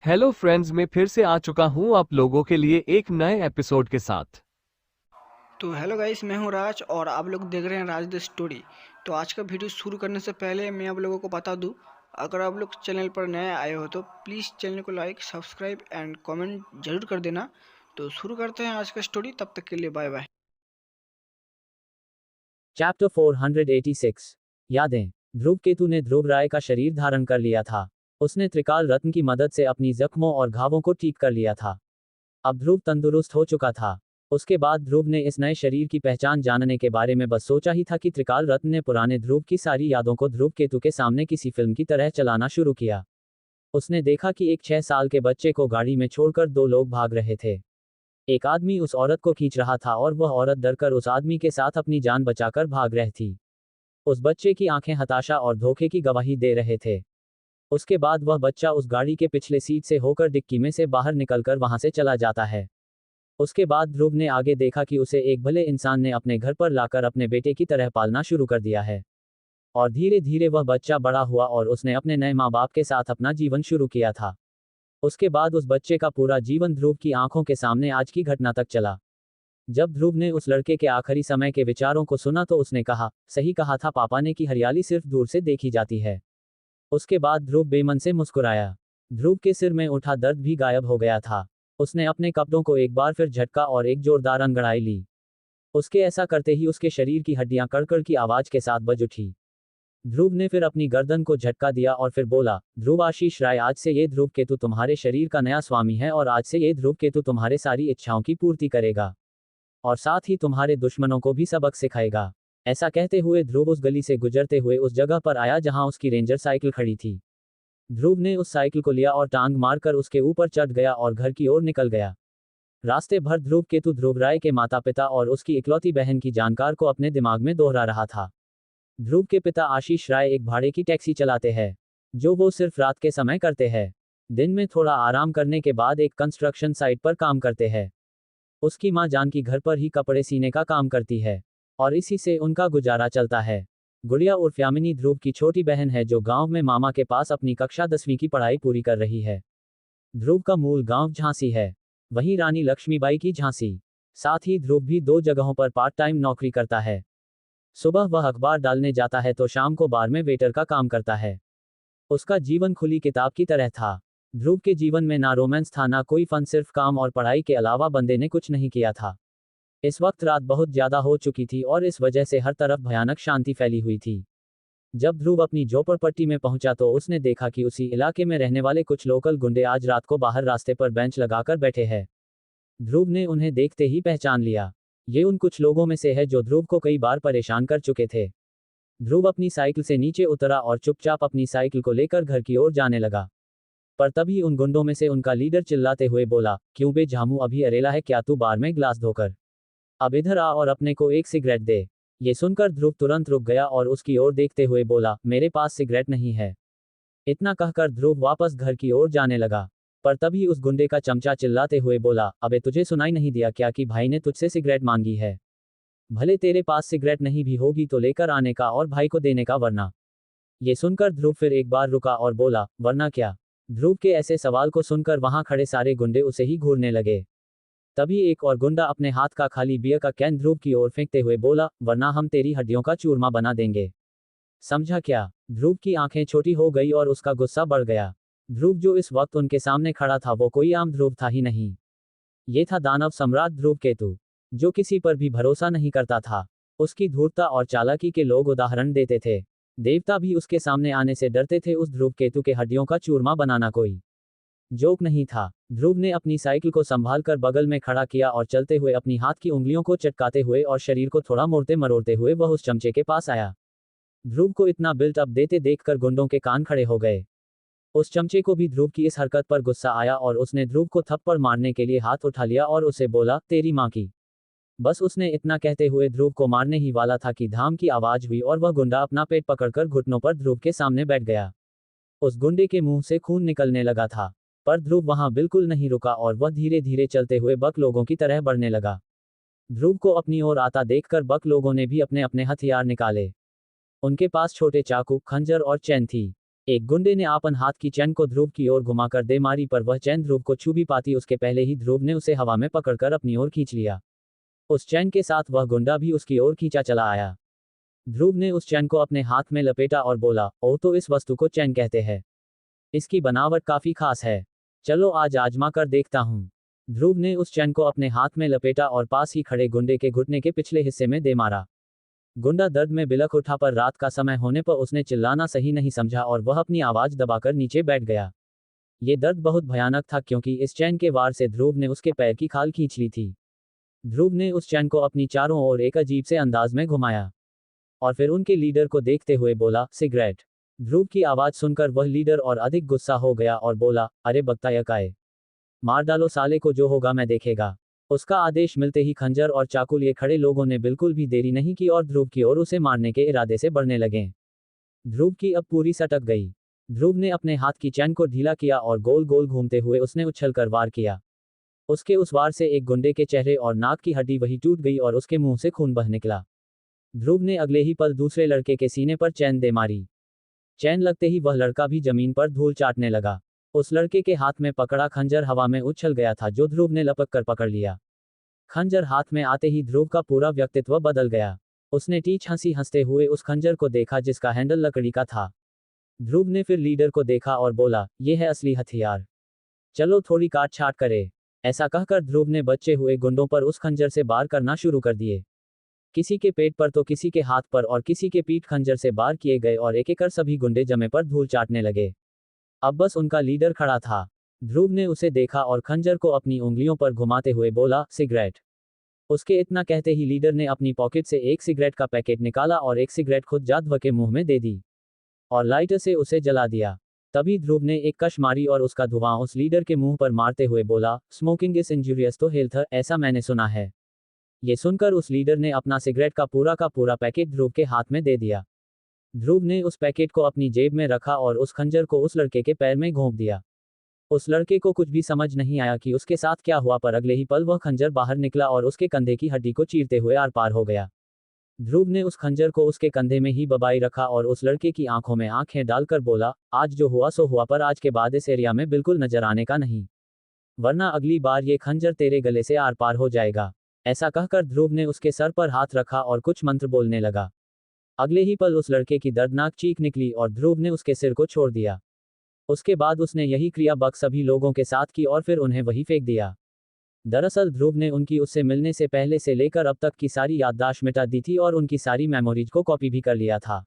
Hello friends, मैं फिर से आ चुका हूं आप लोगों के लिए एक नए एपिसोड के साथ। तो हेलो गाइस, मैं हूं राज और आप लोग देख रहे हैं राज द स्टोरी। तो आज का वीडियो शुरू करने से पहले मैं आप लोगों को बता दूं, अगर आप लोग चैनल पर नए आए हो तो प्लीज़ चैनल को लाइक, सब्सक्राइब एंड कमेंट जरूर कर देना। तो शुरू करते हैं आज का स्टोरी, तब तक के लिए बाय बाय। चैप्टर 486। यादें। ध्रुव केतु ने ध्रुव राय का शरीर धारण कर लिया था। उसने त्रिकाल रत्न की मदद से अपनी जख्मों और घावों को ठीक कर लिया था। अब ध्रुव तंदुरुस्त हो चुका था। उसके बाद ध्रुव ने इस नए शरीर की पहचान जानने के बारे में बस सोचा ही था कि त्रिकाल रत्न ने पुराने ध्रुव की सारी यादों को ध्रुव केतु के सामने किसी फिल्म की तरह चलाना शुरू किया। उसने देखा कि एक 6 साल के बच्चे को गाड़ी में छोड़कर दो लोग भाग रहे थे। एक आदमी उस औरत को खींच रहा था और वह औरत डरकर उस आदमी के साथ अपनी जान बचाकर भाग रही थी। उस बच्चे की आंखें हताशा और धोखे की गवाही दे रहे थे। उसके बाद वह बच्चा उस गाड़ी के पिछले सीट से होकर डिक्की में से बाहर निकलकर वहां से चला जाता है। उसके बाद ध्रुव ने आगे देखा कि उसे एक भले इंसान ने अपने घर पर लाकर अपने बेटे की तरह पालना शुरू कर दिया है। और धीरे धीरे वह बच्चा बड़ा हुआ और उसने अपने नए माँ बाप के साथ अपना जीवन शुरू किया था। उसके बाद उस बच्चे का पूरा जीवन ध्रुव की आंखों के सामने आज की घटना तक चला। जब ध्रुव ने उस लड़के के आखिरी समय के विचारों को सुना तो उसने कहा, सही कहा था पापा ने कि हरियाली सिर्फ दूर से देखी जाती है। उसके बाद ध्रुव बेमन से मुस्कुराया। ध्रुव के सिर में उठा दर्द भी गायब हो गया था। उसने अपने कपड़ों को एक बार फिर झटका और एक जोरदार अंगड़ाई ली। उसके ऐसा करते ही उसके शरीर की हड्डियां कड़कड़ की आवाज के साथ बज उठी। ध्रुव ने फिर अपनी गर्दन को झटका दिया और फिर बोला, ध्रुव आशीष राय, आज से ये ध्रुव केतु तुम्हारे शरीर का नया स्वामी है और आज से ये ध्रुव केतु तुम्हारे सारी इच्छाओं की पूर्ति करेगा। और साथ ही तुम्हारे दुश्मनों को भी सबक सिखाएगा। ऐसा कहते हुए ध्रुव उस गली से गुजरते हुए उस जगह पर आया जहां उसकी रेंजर साइकिल खड़ी थी। ध्रुव ने उस साइकिल को लिया और टांग मारकर उसके ऊपर चढ़ गया और घर की ओर निकल गया। रास्ते भर ध्रुव केतु ध्रुव राय के माता पिता और उसकी इकलौती बहन की जानकार को अपने दिमाग में दोहरा रहा था। ध्रुव के पिता आशीष राय एक भाड़े की टैक्सी चलाते हैं, जो वो सिर्फ रात के समय करते हैं। दिन में थोड़ा आराम करने के बाद एक कंस्ट्रक्शन साइट पर काम करते हैं। उसकी माँ जानकी घर पर ही कपड़े सीने का काम करती है और इसी से उनका गुजारा चलता है। गुड़िया उर्फ यामिनी ध्रुव की छोटी बहन है जो गांव में मामा के पास अपनी कक्षा 10वीं की पढ़ाई पूरी कर रही है। ध्रुव का मूल गांव झांसी है, वहीं रानी लक्ष्मीबाई की झांसी। साथ ही ध्रुव भी दो जगहों पर पार्ट टाइम नौकरी करता है। सुबह वह अखबार डालने जाता है तो शाम को बार में वेटर का काम करता है। उसका जीवन खुली किताब की तरह था। ध्रुव के जीवन में ना रोमांस था ना कोई फन, सिर्फ काम और पढ़ाई के अलावा बंदे ने कुछ नहीं किया था। इस वक्त रात बहुत ज्यादा हो चुकी थी और इस वजह से हर तरफ भयानक शांति फैली हुई थी। जब ध्रुव अपनी झोपड़पट्टी में पहुंचा तो उसने देखा कि उसी इलाके में रहने वाले कुछ लोकल गुंडे आज रात को बाहर रास्ते पर बेंच लगाकर बैठे हैं। ध्रुव ने उन्हें देखते ही पहचान लिया। ये उन कुछ लोगों में से है जो ध्रुव को कई बार परेशान कर चुके थे। ध्रुव अपनी साइकिल से नीचे उतरा और चुपचाप अपनी साइकिल को लेकर घर की ओर जाने लगा। पर तभी उन गुंडों में से उनका लीडर चिल्लाते हुए बोला, क्यों बे झामू, अभी अरेला है क्या तू बार में ग्लास धोकर? अब इधर आ और अपने को एक सिगरेट दे। ये सुनकर ध्रुव तुरंत रुक गया और उसकी ओर देखते हुए बोला, मेरे पास सिगरेट नहीं है। इतना कहकर ध्रुव वापस घर की ओर जाने लगा। पर तभी उस गुंडे का चमचा चिल्लाते हुए बोला, अबे तुझे सुनाई नहीं दिया क्या कि भाई ने तुझसे सिगरेट मांगी है? भले तेरे पास सिगरेट नहीं भी होगी तो लेकर आने का और भाई को देने का, वरना। ये सुनकर ध्रुव फिर एक बार रुका और बोला, वरना क्या? ध्रुव के ऐसे सवाल को सुनकर वहां खड़े सारे गुंडे उसे ही घूरने लगे। तभी एक और गुंडा अपने हाथ का खाली बियर का कैन ध्रुव की ओर फेंकते हुए बोला, वरना हम तेरी हड्डियों का चूरमा बना देंगे। समझा क्या? ध्रुव की आंखें छोटी हो गई और उसका गुस्सा बढ़ गया। ध्रुव जो इस वक्त उनके सामने खड़ा था वो कोई आम ध्रुव था ही नहीं। ये था दानव सम्राट ध्रुव केतु, जो किसी पर भी भरोसा नहीं करता था। उसकी धूर्तता और चालाकी के लोग उदाहरण देते थे। देवता भी उसके सामने आने से डरते थे। उस ध्रुव केतु के हड्डियों का चूरमा बनाना कोई जोक नहीं था। ध्रुव ने अपनी साइकिल को संभाल कर बगल में खड़ा किया और चलते हुए अपनी हाथ की उंगलियों को चटकाते हुए और शरीर को थोड़ा मोड़ते मरोड़ते हुए वह उस चमचे के पास आया। ध्रुव को इतना बिल्ट अप देते देखकर गुंडों के कान खड़े हो गए। उस चमचे को भी ध्रुव की इस हरकत पर गुस्सा आया और उसने ध्रुव को थप्पड़ मारने के लिए हाथ उठा लिया और उसे बोला, तेरी माँ की। बस उसने इतना कहते हुए ध्रुव को मारने ही वाला था कि धाम की आवाज हुई और वह गुंडा अपना पेट पकड़कर घुटनों पर ध्रुव के सामने बैठ गया। उस गुंडे के मुंह से खून निकलने लगा था, पर ध्रुव वहां बिल्कुल नहीं रुका और वह धीरे धीरे चलते हुए बक लोगों की तरह बढ़ने लगा। ध्रुव को अपनी ओर आता देखकर बक लोगों ने भी अपने अपने हथियार निकाले। उनके पास छोटे चाकू, खंजर और चैन थी। एक गुंडे ने आपन हाथ की चैन को ध्रुव की ओर घुमाकर दे मारी, पर वह चैन ध्रुव को छू भी पाती उसके पहले ही ध्रुव ने उसे हवा में पकड़कर अपनी ओर खींच लिया। उस चैन के साथ वह गुंडा भी उसकी ओर खींचा चला आया। ध्रुव ने उस चैन को अपने हाथ में लपेटा और बोला, ओह, तो इस वस्तु को चैन कहते हैं। इसकी बनावट काफी खास है। चलो आज आजमा कर देखता हूँ। ध्रुव ने उस चैन को अपने हाथ में लपेटा और पास ही खड़े गुंडे के घुटने के पिछले हिस्से में दे मारा। गुंडा दर्द में बिलख उठा, पर रात का समय होने पर उसने चिल्लाना सही नहीं समझा और वह अपनी आवाज दबाकर नीचे बैठ गया। ये दर्द बहुत भयानक था, क्योंकि इस चैन के वार से ध्रुव ने उसके पैर की खाल खींच ली थी। ध्रुव ने उस चैन को अपनी चारों ओर एक अजीब से अंदाज में घुमाया और फिर उनके लीडर को देखते हुए बोला, सिगरेट। ध्रुव की आवाज सुनकर वह लीडर और अधिक गुस्सा हो गया और बोला, अरे बकता यकाए, मार डालो साले को, जो होगा मैं देखेगा। उसका आदेश मिलते ही खंजर और चाकू लिए खड़े लोगों ने बिल्कुल भी देरी नहीं की और ध्रुव की ओर उसे मारने के इरादे से बढ़ने लगे। ध्रुव की अब पूरी सटक गई। ध्रुव ने अपने हाथ की चैन को ढीला किया और गोल गोल घूमते हुए उसने उछलकर वार किया। उसके उस वार से एक गुंडे के चेहरे और नाक की हड्डी वही टूट गई और उसके मुंह से खून बह निकला। ध्रुव ने अगले ही पल दूसरे लड़के के सीने पर चैन दे मारी। चैन लगते ही वह लड़का भी जमीन पर धूल चाटने लगा। उस लड़के के हाथ में पकड़ा खंजर हवा में उछल गया था, जो ध्रुव ने लपक कर पकड़ लिया। खंजर हाथ में आते ही ध्रुव का पूरा व्यक्तित्व बदल गया। उसने टीच हंसी हंसते हुए उस खंजर को देखा जिसका हैंडल लकड़ी का था। ध्रुव ने फिर लीडर को देखा और बोला, यह है असली हथियार, चलो थोड़ी काट छाट करे। ऐसा कहकर ध्रुव ने बचे हुए गुंडों पर उस खंजर से वार करना शुरू कर दिए। किसी के पेट पर तो किसी के हाथ पर और किसी के पीठ खंजर से वार किए गए और एक एक कर सभी गुंडे जमे पर धूल चाटने लगे। अब बस उनका लीडर खड़ा था। ध्रुव ने उसे देखा और खंजर को अपनी उंगलियों पर घुमाते हुए बोला, सिगरेट। उसके इतना कहते ही लीडर ने अपनी पॉकेट से एक सिगरेट का पैकेट निकाला और एक सिगरेट खुद जादव के मुंह में दे दी और लाइटर से उसे जला दिया। तभी ध्रुव ने एक कश मारी और उसका धुआं उस लीडर के मुंह पर मारते हुए बोला, smoking is injurious to health, ऐसा मैंने सुना है। ये सुनकर उस लीडर ने अपना सिगरेट का पूरा पैकेट ध्रुव के हाथ में दे दिया। ध्रुव ने उस पैकेट को अपनी जेब में रखा और उस खंजर को उस लड़के के पैर में घोंप दिया। उस लड़के को कुछ भी समझ नहीं आया कि उसके साथ क्या हुआ, पर अगले ही पल वह खंजर बाहर निकला और उसके कंधे की हड्डी को चीरते हुए आर पार हो गया। ध्रुव ने उस खंजर को उसके कंधे में ही दबाए रखा और उस लड़के की आंखों में आंखें डालकर बोला, आज जो हुआ सो हुआ, पर आज के बाद इस एरिया में बिल्कुल नजर आने का नहीं, वरना अगली बार ये खंजर तेरे गले से आर पार हो जाएगा। ऐसा कहकर ध्रुव ने उसके सर पर हाथ रखा और कुछ मंत्र बोलने लगा। अगले ही पल उस लड़के की दर्दनाक चीख निकली और ध्रुव ने उसके सिर को छोड़ दिया। उसके बाद उसने यही क्रिया बक सभी लोगों के साथ की और फिर उन्हें वही फेंक दिया। दरअसल ध्रुव ने उनकी उससे मिलने से पहले से लेकर अब तक की सारी याददाश्त मिटा दी थी और उनकी सारी मेमोरीज को कॉपी भी कर लिया था।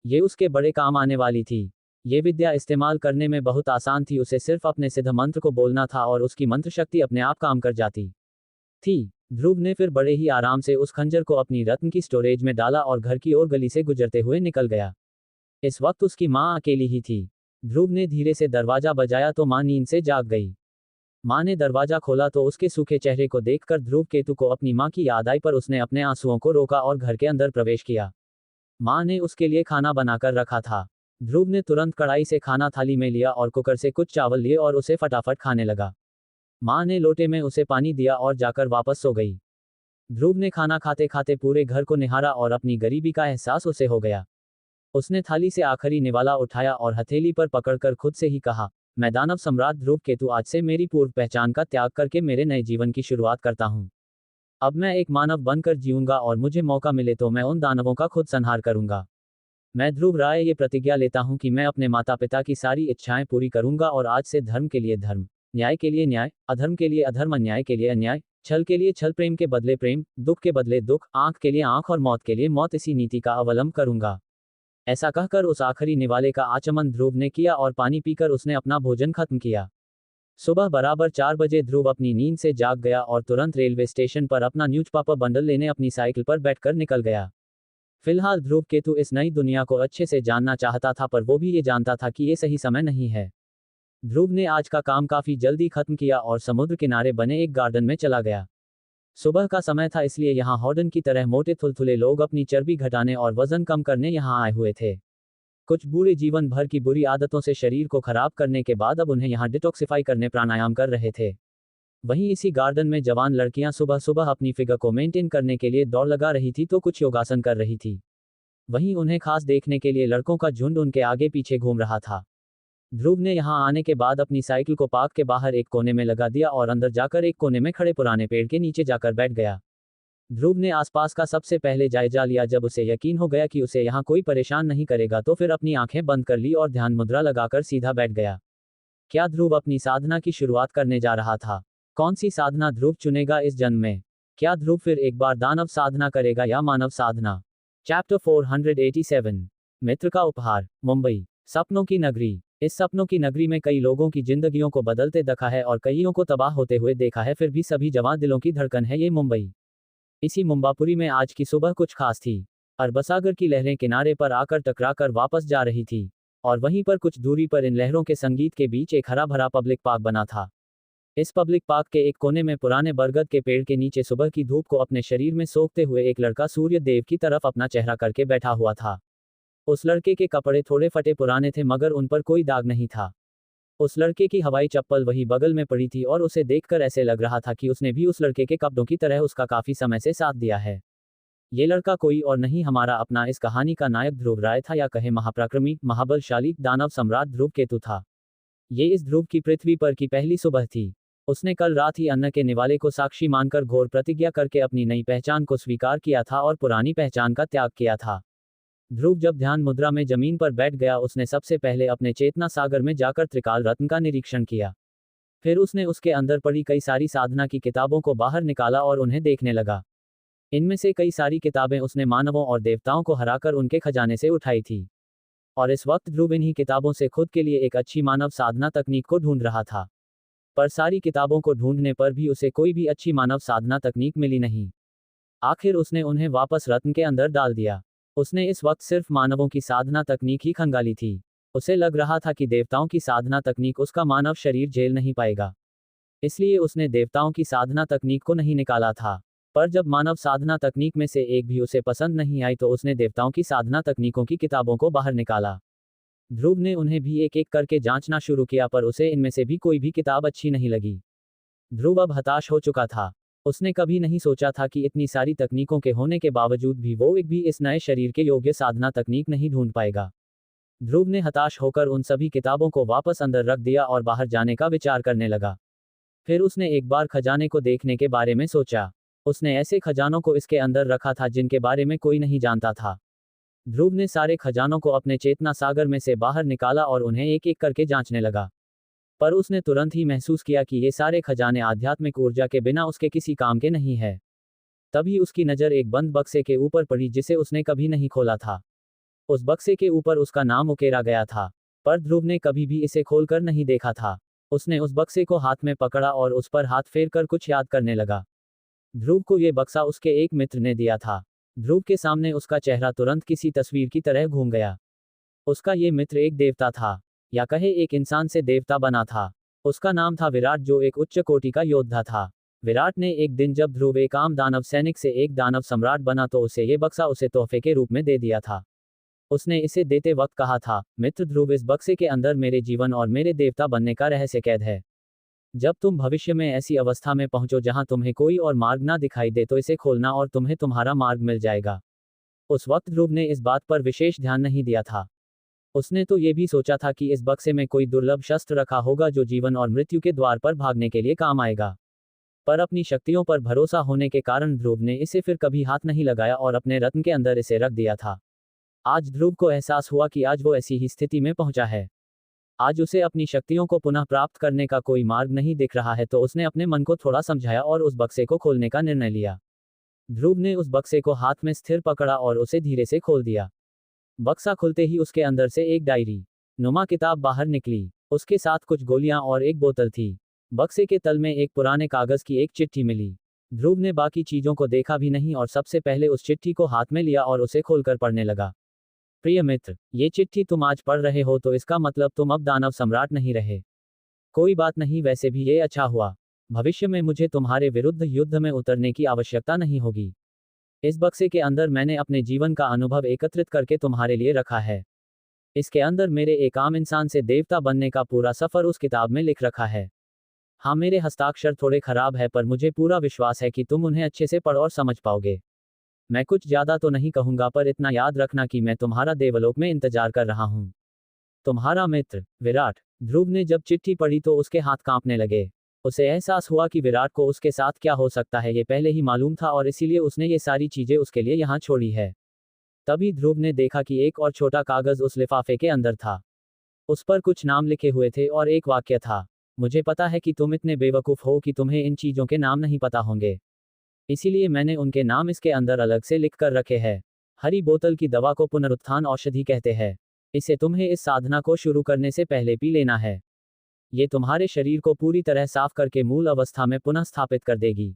ये उसके बड़े काम आने वाली थी। ये विद्या इस्तेमाल करने में बहुत आसान थी, उसे सिर्फ अपने सिद्ध मंत्र को बोलना था और उसकी मंत्र शक्ति अपने आप काम कर जाती थी। ध्रुव ने फिर बड़े ही आराम से उस खंजर को अपनी रत्न की स्टोरेज में डाला और घर की ओर गली से गुजरते हुए निकल गया। इस वक्त उसकी माँ अकेली ही थी। ध्रुव ने धीरे से दरवाजा बजाया तो माँ नींद से जाग गई। माँ ने दरवाजा खोला तो उसके सूखे चेहरे को देखकर ध्रुव केतु को अपनी माँ की याद आई, पर उसने अपने आंसुओं को रोका और घर के अंदर प्रवेश किया। माँ ने उसके लिए खाना बनाकर रखा था। ध्रुव ने तुरंत कढ़ाई से खाना थाली में लिया और कुकर से कुछ चावल लिए और उसे फटाफट खाने लगा। माँ ने लोटे में उसे पानी दिया और जाकर वापस सो गई। ध्रुव ने खाना खाते खाते पूरे घर को निहारा और अपनी गरीबी का एहसास उसे हो गया। उसने थाली से आखिरी निवाला उठाया और हथेली पर पकड़कर खुद से ही कहा, मैं दानव सम्राट ध्रुव केतु आज से मेरी पूर्व पहचान का त्याग करके मेरे नए जीवन की शुरुआत करता हूँ। अब मैं एक मानव बनकर जीऊंगा और मुझे मौका मिले तो मैं उन दानवों का खुद संहार करूंगा। मैं ध्रुव राय ये प्रतिज्ञा लेता हूँ कि मैं अपने माता पिता की सारी इच्छाएं पूरी करूंगा और आज से धर्म के लिए धर्म, न्याय के लिए न्याय, अधर्म के लिए अधर्म, अन्याय के लिए अन्याय, छल के लिए छल, प्रेम के बदले प्रेम, दुख के बदले दुख, आंख के लिए आंख और मौत के लिए मौत, इसी नीति का अवलंब करूंगा। ऐसा कहकर उस आखिरी निवाले का आचमन ध्रुव ने किया और पानी पीकर उसने अपना भोजन खत्म किया। सुबह बराबर 4 बजे ध्रुव अपनी नींद से जाग गया और तुरंत रेलवे स्टेशन पर अपना न्यूज़पेपर बंडल लेने अपनी साइकिल पर बैठकर निकल गया। फिलहाल ध्रुव केतु इस नई दुनिया को अच्छे से जानना चाहता था, पर वो भी ये जानता था कि ये सही समय नहीं है। ध्रुव ने आज का काम काफी जल्दी खत्म किया और समुद्र किनारे बने एक गार्डन में चला गया। सुबह का समय था, इसलिए यहाँ हॉर्डन की तरह मोटे थुलथुले लोग अपनी चर्बी घटाने और वजन कम करने यहाँ आए हुए थे। कुछ बूढ़े जीवन भर की बुरी आदतों से शरीर को खराब करने के बाद अब उन्हें यहाँ डिटॉक्सिफाई करने प्राणायाम कर रहे थे। वहीं इसी गार्डन में जवान लड़कियां सुबह सुबह अपनी फिगर को मेंटेन करने के लिए दौड़ लगा रही थी तो कुछ योगासन कर रही थी। वहीं उन्हें खास देखने के लिए लड़कों का झुंड उनके आगे पीछे घूम रहा था। ध्रुव ने यहां आने के बाद अपनी साइकिल को पार्क के बाहर एक कोने में लगा दिया और अंदर जाकर एक कोने में खड़े पुराने पेड़ के नीचे जाकर बैठ गया। ध्रुव ने आसपास का सबसे पहले जायजा लिया। जब उसे यकीन हो गया कि उसे यहाँ कोई परेशान नहीं करेगा तो फिर अपनी आंखें बंद कर ली और ध्यान मुद्रा लगाकर सीधा बैठ गया। क्या ध्रुव अपनी साधना की शुरुआत करने जा रहा था? कौन सी साधना ध्रुव चुनेगा इस जन्म में? क्या ध्रुव फिर एक बार दानव साधना करेगा या मानव साधना? चैप्टर 487 मित्र का उपहार। मुंबई, सपनों की नगरी। इस सपनों की नगरी में कई लोगों की जिंदगियों को बदलते देखा है और कईयों को तबाह होते हुए देखा है, फिर भी सभी जवां दिलों की धड़कन है ये मुंबई। इसी मुंबापुरी में आज की सुबह कुछ खास थी। अरबसागर की लहरें किनारे पर आकर टकराकर वापस जा रही थी और वहीं पर कुछ दूरी पर इन लहरों के संगीत के बीच एक हरा भरा पब्लिक पार्क बना था। इस पब्लिक पार्क के एक कोने में पुराने बरगद के पेड़ के नीचे सुबह की धूप को अपने शरीर में सोखते हुए एक लड़का सूर्य देव की तरफ अपना चेहरा करके बैठा हुआ था। उस लड़के के कपड़े थोड़े फटे पुराने थे मगर उन पर कोई दाग नहीं था। उस लड़के की हवाई चप्पल वही बगल में पड़ी थी और उसे देखकर ऐसे लग रहा था कि उसने भी उस लड़के के कपड़ों की तरह उसका काफी समय से साथ दिया है। ये लड़का कोई और नहीं, हमारा अपना इस कहानी का नायक ध्रुव राय था, या कहे महापराक्रमी, महाबलशाली दानव सम्राट ध्रुव केतु था। ये इस ध्रुव की पृथ्वी पर की पहली सुबह थी। उसने कल रात ही अन्न के निवाले को साक्षी मानकर घोर प्रतिज्ञा करके अपनी नई पहचान को स्वीकार किया था और पुरानी पहचान का त्याग किया था। ध्रुव जब ध्यान मुद्रा में जमीन पर बैठ गया, उसने सबसे पहले अपने चेतना सागर में जाकर त्रिकाल रत्न का निरीक्षण किया। फिर उसने उसके अंदर पड़ी कई सारी साधना की किताबों को बाहर निकाला और उन्हें देखने लगा। इनमें से कई सारी किताबें उसने मानवों और देवताओं को हराकर उनके खजाने से उठाई थी और इस वक्त ध्रुव इन्हीं किताबों से खुद के लिए एक अच्छी मानव साधना तकनीक को ढूंढ रहा था। पर सारी किताबों को ढूंढने पर भी उसे कोई भी अच्छी मानव साधना तकनीक मिली नहीं। आखिर उसने उन्हें वापस रत्न के अंदर डाल दिया। उसने इस वक्त सिर्फ मानवों की साधना तकनीक ही खंगाली थी। उसे लग रहा था कि देवताओं की साधना तकनीक उसका मानव शरीर झेल नहीं पाएगा, इसलिए उसने देवताओं की साधना तकनीक को नहीं निकाला था। पर जब मानव साधना तकनीक में से एक भी उसे पसंद नहीं आई तो उसने देवताओं की साधना तकनीकों की किताबों को बाहर निकाला। ध्रुव ने उन्हें भी एक एक करके जांचना शुरू किया पर उसे इनमें से भी कोई भी किताब अच्छी नहीं लगी। ध्रुव अब हताश हो चुका था। उसने कभी नहीं सोचा था कि इतनी सारी तकनीकों के होने के बावजूद भी वो एक भी इस नए शरीर के योग्य साधना तकनीक नहीं ढूंढ पाएगा। ध्रुव ने हताश होकर उन सभी किताबों को वापस अंदर रख दिया और बाहर जाने का विचार करने लगा। फिर उसने एक बार खजाने को देखने के बारे में सोचा। उसने ऐसे खजानों को इसके अंदर रखा था जिनके बारे में कोई नहीं जानता था। ध्रुव ने सारे खजानों को अपने चेतना सागर में से बाहर निकाला और उन्हें एक एक करके जांचने लगा। पर उसने तुरंत ही महसूस किया कि ये सारे खजाने आध्यात्मिक ऊर्जा के बिना उसके किसी काम के नहीं है। तभी उसकी नज़र एक बंद बक्से के ऊपर पड़ी जिसे उसने कभी नहीं खोला था। उस बक्से के ऊपर उसका नाम उकेरा गया था, पर ध्रुव ने कभी भी इसे खोलकर नहीं देखा था। उसने उस बक्से को हाथ में पकड़ा और उस पर हाथ फेरकर कुछ याद करने लगा। ध्रुव को ये बक्सा उसके एक मित्र ने दिया था। ध्रुव के सामने उसका चेहरा तुरंत किसी तस्वीर की तरह घूम गया। उसका ये मित्र एक देवता था, या कहे एक इंसान से देवता बना था। उसका नाम था विराट, जो एक उच्च कोटि का योद्धा था। विराट ने एक दिन जब ध्रुव एक आम दानव सैनिक से एक दानव सम्राट बना तो उसे ये बक्सा उसे तोहफे के रूप में दे दिया था। उसने इसे देते वक्त कहा था, मित्र ध्रुव, इस बक्से के अंदर मेरे जीवन और मेरे देवता बनने का रहस्य कैद है। जब तुम भविष्य में ऐसी अवस्था में पहुंचो जहां तुम्हें कोई और मार्ग ना दिखाई दे तो इसे खोलना और तुम्हें तुम्हारा मार्ग मिल जाएगा। उस वक्त ध्रुव ने इस बात पर विशेष ध्यान नहीं दिया था। उसने तो ये भी सोचा था कि इस बक्से में कोई दुर्लभ शस्त्र रखा होगा जो जीवन और मृत्यु के द्वार पर भागने के लिए काम आएगा। पर अपनी शक्तियों पर भरोसा होने के कारण ध्रुव ने इसे फिर कभी हाथ नहीं लगाया और अपने रत्न के अंदर इसे रख दिया था। आज ध्रुव को एहसास हुआ कि आज वो ऐसी ही स्थिति में पहुंचा है। आज उसे अपनी शक्तियों को पुनः प्राप्त करने का कोई मार्ग नहीं दिख रहा है, तो उसने अपने मन को थोड़ा समझाया और उस बक्से को खोलने का निर्णय लिया। ध्रुव ने उस बक्से को हाथ में स्थिर पकड़ा और उसे धीरे से खोल दिया। बक्सा खुलते ही उसके अंदर से एक डायरी नुमा किताब बाहर निकली। उसके साथ कुछ गोलियां और एक बोतल थी। बक्से के तल में एक पुराने कागज की एक चिट्ठी मिली। ध्रुव ने बाकी चीजों को देखा भी नहीं और सबसे पहले उस चिट्ठी को हाथ में लिया और उसे खोलकर पढ़ने लगा। प्रिय मित्र, ये चिट्ठी तुम आज पढ़ रहे हो तो इसका मतलब तुम अब दानव सम्राट नहीं रहे। कोई बात नहीं, वैसे भी ये अच्छा हुआ। भविष्य में मुझे तुम्हारे विरुद्ध युद्ध में उतरने की आवश्यकता नहीं होगी। इस बक्से के अंदर मैंने अपने जीवन का अनुभव एकत्रित करके तुम्हारे लिए रखा है। इसके अंदर मेरे एक आम इंसान से देवता बनने का पूरा सफर उस किताब में लिख रखा है। हाँ, मेरे हस्ताक्षर थोड़े खराब है पर मुझे पूरा विश्वास है कि तुम उन्हें अच्छे से पढ़ और समझ पाओगे। मैं कुछ ज्यादा तो नहीं कहूंगा, पर इतना याद रखना कि मैं तुम्हारा देवलोक में इंतजार कर रहा हूं। तुम्हारा मित्र विराट। ध्रुव ने जब चिट्ठी पढ़ी तो उसके हाथ कांपने लगे। उसे एहसास हुआ कि विराट को उसके साथ क्या हो सकता है ये पहले ही मालूम था, और इसीलिए उसने ये सारी चीजें उसके लिए यहाँ छोड़ी है। तभी ध्रुव ने देखा कि एक और छोटा कागज उस लिफाफे के अंदर था। उस पर कुछ नाम लिखे हुए थे और एक वाक्य था, मुझे पता है कि तुम इतने बेवकूफ हो कि तुम्हें इन चीजों के नाम नहीं पता होंगे, इसीलिए मैंने उनके नाम इसके अंदर अलग से लिख कर रखे हैं। हरी बोतल की दवा को पुनरुत्थान औषधि कहते हैं। इसे तुम्हें इस साधना को शुरू करने से पहले पी लेना है। ये तुम्हारे शरीर को पूरी तरह साफ करके मूल अवस्था में पुनः स्थापित कर देगी।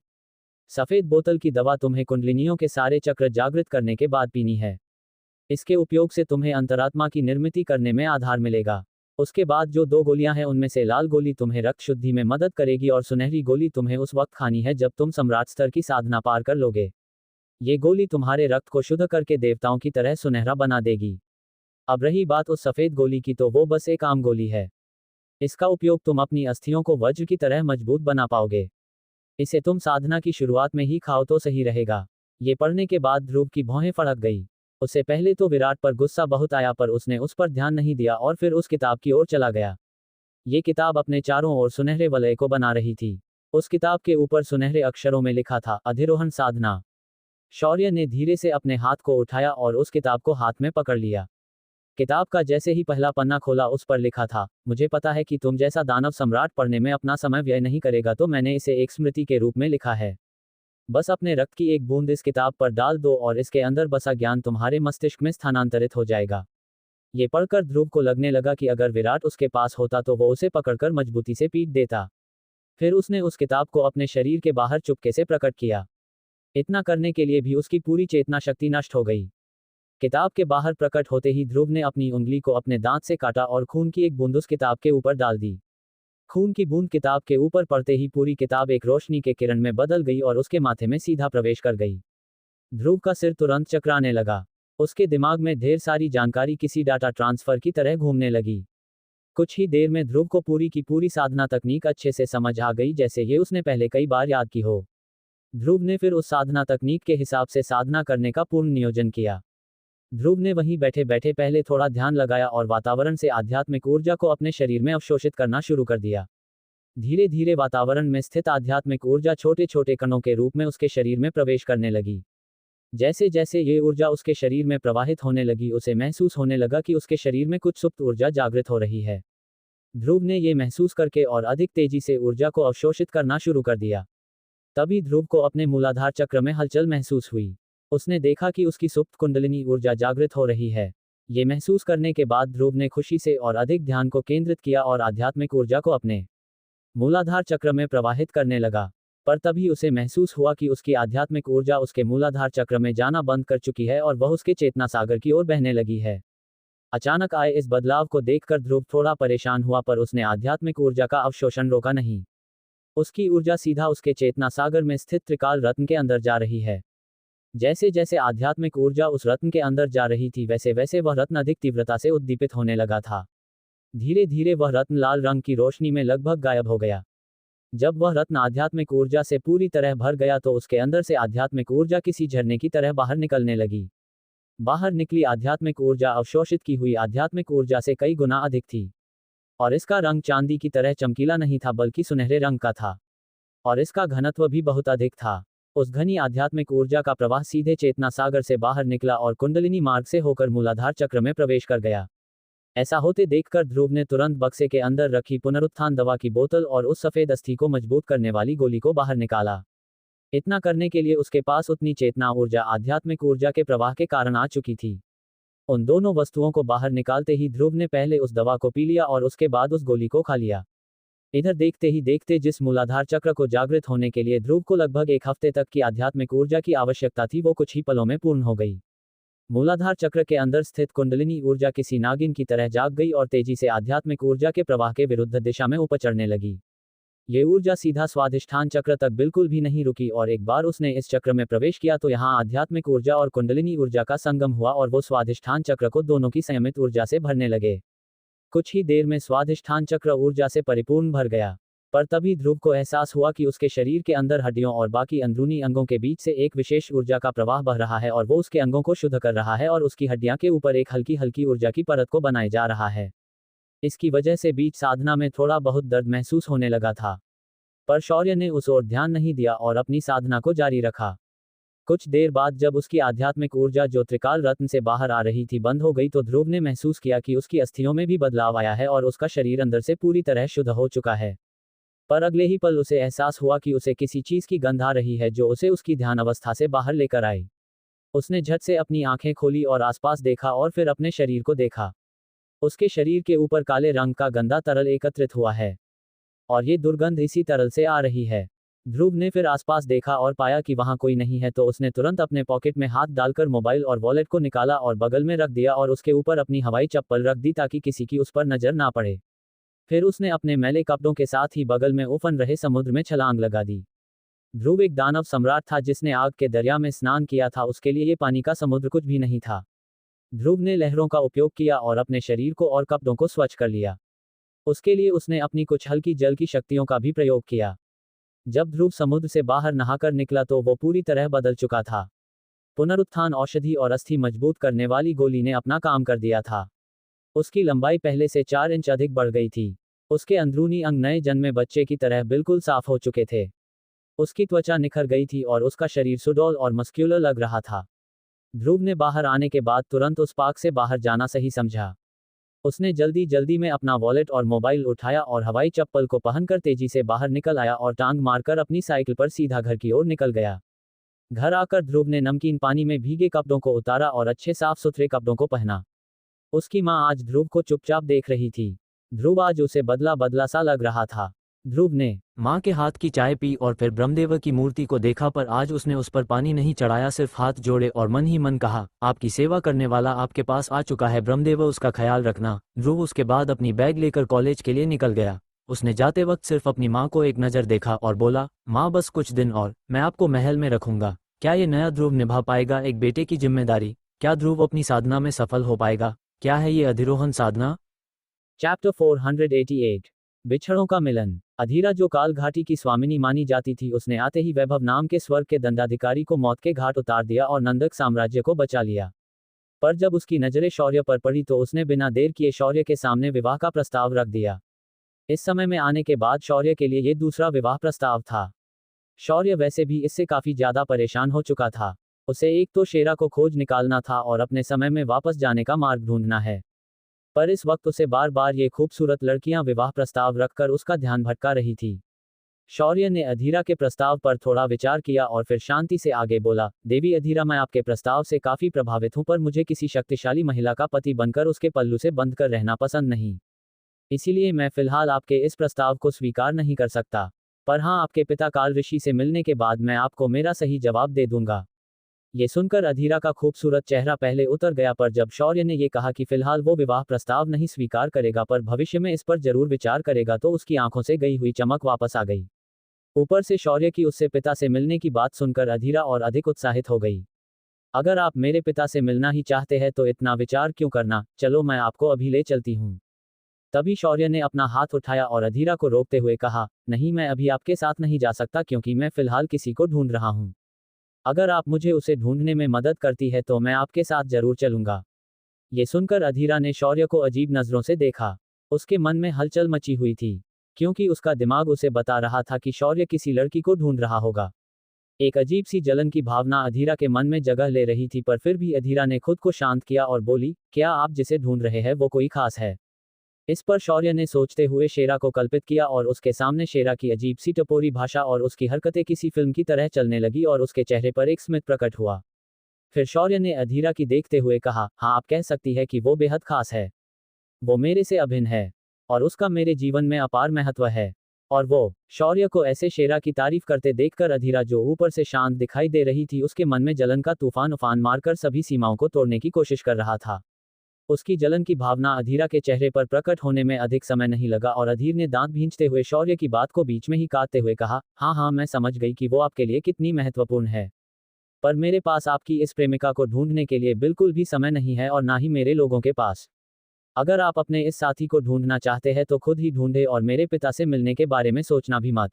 सफेद बोतल की दवा तुम्हें कुंडलिनियों के सारे चक्र जागृत करने के बाद पीनी है। इसके उपयोग से तुम्हें अंतरात्मा की निर्मिति करने में आधार मिलेगा। उसके बाद जो 2 गोलियां हैं उनमें से लाल गोली तुम्हें रक्त शुद्धि में मदद करेगी और सुनहरी गोली तुम्हें उस वक्त खानी है जब तुम सम्राट स्तर की साधना पार कर लोगे। ये गोली तुम्हारे रक्त को शुद्ध करके देवताओं की तरह सुनहरा बना देगी। अब रही बात उस सफेद गोली की, तो वो बस एक आम गोली है। इसका उपयोग तुम अपनी अस्थियों को वज्र की तरह मजबूत बना पाओगे। इसे तुम साधना की शुरुआत में ही खाओ तो सही रहेगा। ये पढ़ने के बाद ध्रुव की भौहें फड़क गई। उसे पहले तो विराट पर गुस्सा बहुत आया, पर उसने उस पर ध्यान नहीं दिया और फिर उस किताब की ओर चला गया। ये किताब अपने चारों ओर सुनहरे वलय को बना रही थी। उस किताब के ऊपर सुनहरे अक्षरों में लिखा था, अधिरोहण साधना। शौर्य ने धीरे से अपने हाथ को उठाया और उस किताब को हाथ में पकड़ लिया। किताब का जैसे ही पहला पन्ना खोला उस पर लिखा था, मुझे पता है कि तुम जैसा दानव सम्राट पढ़ने में अपना समय व्यय नहीं करेगा, तो मैंने इसे एक स्मृति के रूप में लिखा है। बस अपने रक्त की एक बूंद इस किताब पर डाल दो और इसके अंदर बसा ज्ञान तुम्हारे मस्तिष्क में स्थानांतरित हो जाएगा। ये पढ़कर ध्रुव को लगने लगा कि अगर विराट उसके पास होता तो वो उसे पकड़कर मजबूती से पीट देता। फिर उसने उस किताब को अपने शरीर के बाहर चुपके से प्रकट किया। इतना करने के लिए भी उसकी पूरी चेतना शक्ति नष्ट हो गई। किताब के बाहर प्रकट होते ही ध्रुव ने अपनी उंगली को अपने दांत से काटा और खून की एक बूंद उस किताब के ऊपर डाल दी। खून की बूंद किताब के ऊपर पड़ते ही पूरी किताब एक रोशनी के किरण में बदल गई और उसके माथे में सीधा प्रवेश कर गई। ध्रुव का सिर तुरंत चकराने लगा। उसके दिमाग में ढेर सारी जानकारी किसी डाटा ट्रांसफर की तरह घूमने लगी। कुछ ही देर में ध्रुव को पूरी की पूरी साधना तकनीक अच्छे से समझ आ गई, जैसे ये उसने पहले कई बार याद की हो। ध्रुव ने फिर उस साधना तकनीक के हिसाब से साधना करने का पूर्ण नियोजन किया। ध्रुव ने वहीं बैठे बैठे पहले थोड़ा ध्यान लगाया और वातावरण से आध्यात्मिक ऊर्जा को अपने शरीर में अवशोषित करना शुरू कर दिया। धीरे धीरे वातावरण में स्थित आध्यात्मिक ऊर्जा छोटे छोटे कणों के रूप में उसके शरीर में प्रवेश करने लगी। जैसे जैसे ये ऊर्जा उसके शरीर में प्रवाहित होने लगी, उसे महसूस होने लगा कि उसके शरीर में कुछ सुप्त ऊर्जा जागृत हो रही है। ध्रुव ने ये महसूस करके और अधिक तेजी से ऊर्जा को अवशोषित करना शुरू कर दिया। तभी ध्रुव को अपने मूलाधार चक्र में हलचल महसूस हुई। उसने देखा कि उसकी सुप्त कुंडलिनी ऊर्जा जागृत हो रही है। ये महसूस करने के बाद ध्रुव ने खुशी से और अधिक ध्यान को केंद्रित किया और आध्यात्मिक ऊर्जा को अपने मूलाधार चक्र में प्रवाहित करने लगा। पर तभी उसे महसूस हुआ कि उसकी आध्यात्मिक ऊर्जा उसके मूलाधार चक्र में जाना बंद कर चुकी है और वह उसके चेतना सागर की ओर बहने लगी है। अचानक आए इस बदलाव को देखकर ध्रुव थोड़ा परेशान हुआ, पर उसने आध्यात्मिक ऊर्जा का अवशोषण रोका नहीं। उसकी ऊर्जा सीधा उसके चेतना सागर में स्थित त्रिकाल रत्न के अंदर जा रही है। जैसे जैसे आध्यात्मिक ऊर्जा उस रत्न के अंदर जा रही थी, वैसे वैसे वह रत्न अधिक तीव्रता से उद्दीपित होने लगा था। धीरे धीरे वह रत्न लाल रंग की रोशनी में लगभग गायब हो गया। जब वह रत्न आध्यात्मिक ऊर्जा से पूरी तरह भर गया तो उसके अंदर से आध्यात्मिक ऊर्जा किसी झरने की तरह बाहर निकलने लगी। बाहर निकली आध्यात्मिक ऊर्जा अवशोषित की हुई आध्यात्मिक ऊर्जा से कई गुना अधिक थी। और इसका रंग चांदी की तरह चमकीला नहीं था, बल्कि सुनहरे रंग का था। और इसका घनत्व भी बहुत अधिक था। उस घनी आध्यात्मिक ऊर्जा का प्रवाह सीधे चेतना सागर से बाहर निकला और कुंडलिनी मार्ग से होकर मूलाधार चक्र में प्रवेश कर गया। ऐसा होते देखकर ध्रुव ने तुरंत बक्से के अंदर रखी पुनरुत्थान दवा की बोतल और उस सफेद अस्थि को मजबूत करने वाली गोली को बाहर निकाला। इतना करने के लिए उसके पास उतनी चेतना ऊर्जा आध्यात्मिक ऊर्जा के प्रवाह के कारण आ चुकी थी। उन दोनों वस्तुओं को बाहर निकालते ही ध्रुव ने पहले उस दवा को पी लिया और उसके बाद उस गोली को खा लिया। इधर देखते ही देखते जिस मूलाधार चक्र को जागृत होने के लिए ध्रुव को लगभग 1 हफ्ते तक की आध्यात्मिक ऊर्जा की आवश्यकता थी, वो कुछ ही पलों में पूर्ण हो गई। मूलाधार चक्र के अंदर स्थित कुंडलिनी ऊर्जा किसी नागिन की तरह जाग गई और तेजी से आध्यात्मिक ऊर्जा के प्रवाह के विरुद्ध दिशा में ऊपर चढ़ने लगी। ये ऊर्जा सीधा स्वाधिष्ठान चक्र तक बिल्कुल भी नहीं रुकी और एक बार उसने इस चक्र में प्रवेश किया तो यहाँ आध्यात्मिक ऊर्जा और कुंडलिनी ऊर्जा का संगम हुआ और वो स्वाधिष्ठान चक्र को दोनों की संयमित ऊर्जा से भरने लगे। कुछ ही देर में स्वाधिष्ठान चक्र ऊर्जा से परिपूर्ण भर गया। पर तभी ध्रुव को एहसास हुआ कि उसके शरीर के अंदर हड्डियों और बाकी अंदरूनी अंगों के बीच से एक विशेष ऊर्जा का प्रवाह बह रहा है और वो उसके अंगों को शुद्ध कर रहा है और उसकी हड्डियां के ऊपर एक हल्की हल्की ऊर्जा की परत को बनाए जा रहा है। इसकी वजह से बीच साधना में थोड़ा बहुत दर्द महसूस होने लगा था, पर शौर्य ने उस ओर ध्यान नहीं दिया और अपनी साधना को जारी रखा। कुछ देर बाद जब उसकी आध्यात्मिक ऊर्जा जो त्रिकाल रत्न से बाहर आ रही थी बंद हो गई तो ध्रुव ने महसूस किया कि उसकी अस्थियों में भी बदलाव आया है और उसका शरीर अंदर से पूरी तरह शुद्ध हो चुका है। पर अगले ही पल उसे एहसास हुआ कि उसे किसी चीज की गंध आ रही है जो उसे उसकी ध्यान अवस्था से बाहर लेकर आई। उसने झट से अपनी आंखें खोली और आसपास देखा और फिर अपने शरीर को देखा। उसके शरीर के ऊपर काले रंग का गंदा तरल एकत्रित हुआ है और ये दुर्गंध इसी तरल से आ रही है। ध्रुव ने फिर आसपास देखा और पाया कि वहां कोई नहीं है तो उसने तुरंत अपने पॉकेट में हाथ डालकर मोबाइल और वॉलेट को निकाला और बगल में रख दिया और उसके ऊपर अपनी हवाई चप्पल रख दी ताकि किसी की उस पर नजर ना पड़े। फिर उसने अपने मैले कपड़ों के साथ ही बगल में उफन रहे समुद्र में छलांग लगा दी। ध्रुव एक दानव सम्राट था जिसने आग के दरिया में स्नान किया था, उसके लिए ये पानी का समुद्र कुछ भी नहीं था। ध्रुव ने लहरों का उपयोग किया और अपने शरीर को और कपड़ों को स्वच्छ कर लिया। उसके लिए उसने अपनी कुछ हल्की जल की शक्तियों का भी प्रयोग किया। जब ध्रुव समुद्र से बाहर नहाकर निकला तो वो पूरी तरह बदल चुका था। पुनरुत्थान औषधि और अस्थि मजबूत करने वाली गोली ने अपना काम कर दिया था। उसकी लंबाई पहले से 4 इंच अधिक बढ़ गई थी। उसके अंदरूनी अंग नए जन्मे बच्चे की तरह बिल्कुल साफ हो चुके थे। उसकी त्वचा निखर गई थी और उसका शरीर सुडौल और मस्क्यूलर लग रहा था। ध्रुव ने बाहर आने के बाद तुरंत उस पार्क से बाहर जाना सही समझा। उसने जल्दी जल्दी में अपना वॉलेट और मोबाइल उठाया और हवाई चप्पल को पहनकर तेजी से बाहर निकल आया और टांग मारकर अपनी साइकिल पर सीधा घर की ओर निकल गया। घर आकर ध्रुव ने नमकीन पानी में भीगे कपड़ों को उतारा और अच्छे साफ सुथरे कपड़ों को पहना। उसकी माँ आज ध्रुव को चुपचाप देख रही थी। ध्रुव आज उसे बदला बदला सा लग रहा था। ध्रुव ने माँ के हाथ की चाय पी और फिर ब्रह्मदेव की मूर्ति को देखा, पर आज उसने उस पर पानी नहीं चढ़ाया, सिर्फ हाथ जोड़े और मन ही मन कहा, आपकी सेवा करने वाला आपके पास आ चुका है ब्रह्मदेव, उसका ख्याल रखना। ध्रुव उसके बाद अपनी बैग लेकर कॉलेज के लिए निकल गया। उसने जाते वक्त सिर्फ अपनी माँ को एक नज़र देखा और बोला, माँ बस कुछ दिन और मैं आपको महल में रखूंगा। क्या ये नया ध्रुव निभा पाएगा एक बेटे की जिम्मेदारी? क्या ध्रुव अपनी साधना में सफल हो पाएगा? क्या है ये अधिरोहण साधना? चैप्टर 488 बिछड़ों का मिलन। अधीरा जो काल घाटी की स्वामिनी मानी जाती थी, उसने आते ही वैभव नाम के स्वर्ग के दंडाधिकारी को मौत के घाट उतार दिया और नंदक साम्राज्य को बचा लिया। पर जब उसकी नजरें शौर्य पर पड़ी तो उसने बिना देर किए शौर्य के सामने विवाह का प्रस्ताव रख दिया। इस समय में आने के बाद शौर्य के लिए ये दूसरा विवाह प्रस्ताव था। शौर्य वैसे भी इससे काफी ज्यादा परेशान हो चुका था। उसे एक तो शेरा को खोज निकालना था और अपने समय में वापस जाने का मार्ग ढूंढना है, पर इस वक्त उसे बार बार ये खूबसूरत लड़कियां विवाह प्रस्ताव रखकर उसका ध्यान भटका रही थी। शौर्य ने अधीरा के प्रस्ताव पर थोड़ा विचार किया और फिर शांति से आगे बोला, देवी अधीरा, मैं आपके प्रस्ताव से काफी प्रभावित हूं, पर मुझे किसी शक्तिशाली महिला का पति बनकर उसके पल्लू से बंध कर रहना पसंद नहीं। इसीलिए मैं फिलहाल आपके इस प्रस्ताव को स्वीकार नहीं कर सकता, पर हाँ, आपके पिता काल ऋषि से मिलने के बाद मैं आपको मेरा सही जवाब दे दूंगा। ये सुनकर अधीरा का खूबसूरत चेहरा पहले उतर गया, पर जब शौर्य ने ये कहा कि फिलहाल वो विवाह प्रस्ताव नहीं स्वीकार करेगा पर भविष्य में इस पर जरूर विचार करेगा, तो उसकी आंखों से गई हुई चमक वापस आ गई। ऊपर से शौर्य की उससे पिता से मिलने की बात सुनकर अधीरा और अधिक उत्साहित हो गई। अगर आप मेरे पिता से मिलना ही चाहते हैं तो इतना विचार क्यों करना, चलो मैं आपको अभी ले चलती हूँ। तभी शौर्य ने अपना हाथ उठाया और अधीरा को रोकते हुए कहा, नहीं, मैं अभी आपके साथ नहीं जा सकता क्योंकि मैं फिलहाल किसी को ढूंढ रहा हूँ। अगर आप मुझे उसे ढूंढने में मदद करती है तो मैं आपके साथ जरूर चलूंगा। ये सुनकर अधीरा ने शौर्य को अजीब नजरों से देखा। उसके मन में हलचल मची हुई थी, क्योंकि उसका दिमाग उसे बता रहा था कि शौर्य किसी लड़की को ढूंढ रहा होगा। एक अजीब सी जलन की भावना अधीरा के मन में जगह ले रही थी, पर फिर भी अधीरा ने खुद को शांत किया और बोली, क्या आप जिसे ढूंढ रहे हैं वो कोई खास है? इस पर शौर्य ने सोचते हुए शेरा को कल्पित किया और उसके सामने शेरा की अजीब सी टपोरी भाषा और उसकी हरकतें किसी फिल्म की तरह चलने लगी और उसके चेहरे पर एक स्मित प्रकट हुआ। फिर शौर्य ने अधीरा की देखते हुए कहा, हाँ, आप कह सकती है कि वो बेहद खास है। वो मेरे से अभिन्न है और उसका मेरे जीवन में अपार महत्व है। और वो शौर्य को ऐसे शेरा की तारीफ करते देखकर अधीरा, जो ऊपर से शांत दिखाई दे रही थी, उसके मन में जलन का तूफान उफान मारकर सभी सीमाओं को तोड़ने की कोशिश कर रहा था। उसकी जलन की भावना अधीरा के चेहरे पर प्रकट होने में अधिक समय नहीं लगा और अधीर ने दांत भींचते हुए शौर्य की बात को बीच में ही काटते हुए कहा, हाँ, मैं समझ गई कि वो आपके लिए कितनी महत्वपूर्ण है, पर मेरे पास आपकी इस प्रेमिका को ढूंढने के लिए बिल्कुल भी समय नहीं है और ना ही मेरे लोगों के पास। अगर आप अपने इस साथी को ढूंढना चाहते हैं तो खुद ही ढूंढे और मेरे पिता से मिलने के बारे में सोचना भी मत।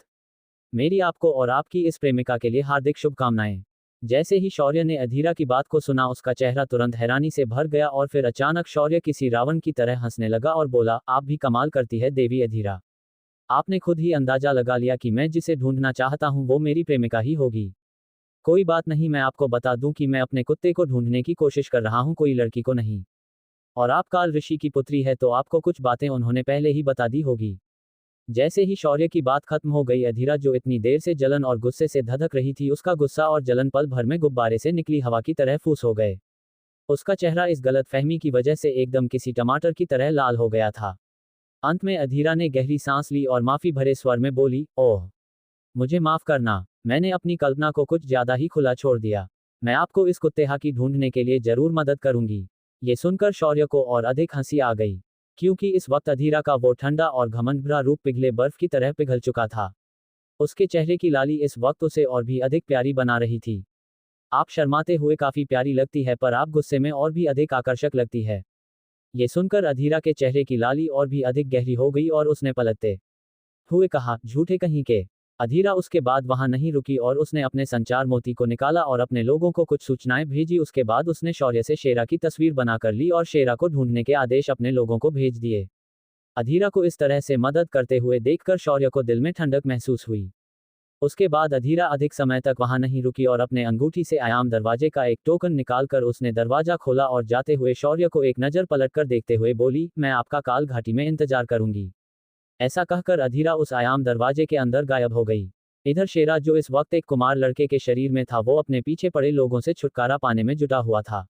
मेरी आपको और आपकी इस प्रेमिका के लिए हार्दिक शुभकामनाएं। जैसे ही शौर्य ने अधीरा की बात को सुना उसका चेहरा तुरंत हैरानी से भर गया और फिर अचानक शौर्य किसी रावण की तरह हंसने लगा और बोला, आप भी कमाल करती है देवी अधीरा। आपने खुद ही अंदाजा लगा लिया कि मैं जिसे ढूंढना चाहता हूं वो मेरी प्रेमिका ही होगी। कोई बात नहीं, मैं आपको बता दूं कि मैं अपने कुत्ते को ढूंढने की कोशिश कर रहा हूं, कोई लड़की को नहीं। और आप काल ऋषि की पुत्री है तो आपको कुछ बातें उन्होंने पहले ही बता दी होगी। जैसे ही शौर्य की बात खत्म हो गई अधीरा जो इतनी देर से जलन और गुस्से से धधक रही थी उसका गुस्सा और जलन पल भर में गुब्बारे से निकली हवा की तरह फूस हो गए। उसका चेहरा इस गलत फहमी की वजह से एकदम किसी टमाटर की तरह लाल हो गया था। अंत में अधीरा ने गहरी सांस ली और माफी भरे स्वर में बोली, ओह, मुझे माफ करना, मैंने अपनी कल्पना को कुछ ज्यादा ही खुला छोड़ दिया। मैं आपको इस कुत्तेहा की ढूंढने के लिए जरूर मदद करूंगी। ये सुनकर शौर्य को और अधिक हंसी आ गई, क्योंकि इस वक्त अधीरा का वो ठंडा और घमंड भरा रूप पिघले बर्फ की तरह पिघल चुका था। उसके चेहरे की लाली इस वक्त उसे और भी अधिक प्यारी बना रही थी। आप शर्माते हुए काफी प्यारी लगती है पर आप गुस्से में और भी अधिक आकर्षक लगती है। ये सुनकर अधीरा के चेहरे की लाली और भी अधिक गहरी हो गई और उसने पलटते हुए कहा, झूठे कहीं के। अधीरा उसके बाद वहां नहीं रुकी और उसने अपने संचार मोती को निकाला और अपने लोगों को कुछ सूचनाएं भेजी। उसके बाद उसने शौर्य से शेरा की तस्वीर बनाकर ली और शेरा को ढूंढने के आदेश अपने लोगों को भेज दिए। अधीरा को इस तरह से मदद करते हुए देखकर शौर्य को दिल में ठंडक महसूस हुई। उसके बाद अधीरा अधिक समय तक वहां नहीं रुकी और अपने अंगूठी से आयाम दरवाजे का एक टोकन निकालकर उसने दरवाजा खोला और जाते हुए शौर्य को एक नजर पलटकर देखते हुए बोली, मैं आपका काल घाटी में इंतजार करूंगी। ऐसा कहकर अधीरा उस आयाम दरवाजे के अंदर गायब हो गई। इधर शेरा जो इस वक्त एक कुमार लड़के के शरीर में था वो अपने पीछे पड़े लोगों से छुटकारा पाने में जुटा हुआ था,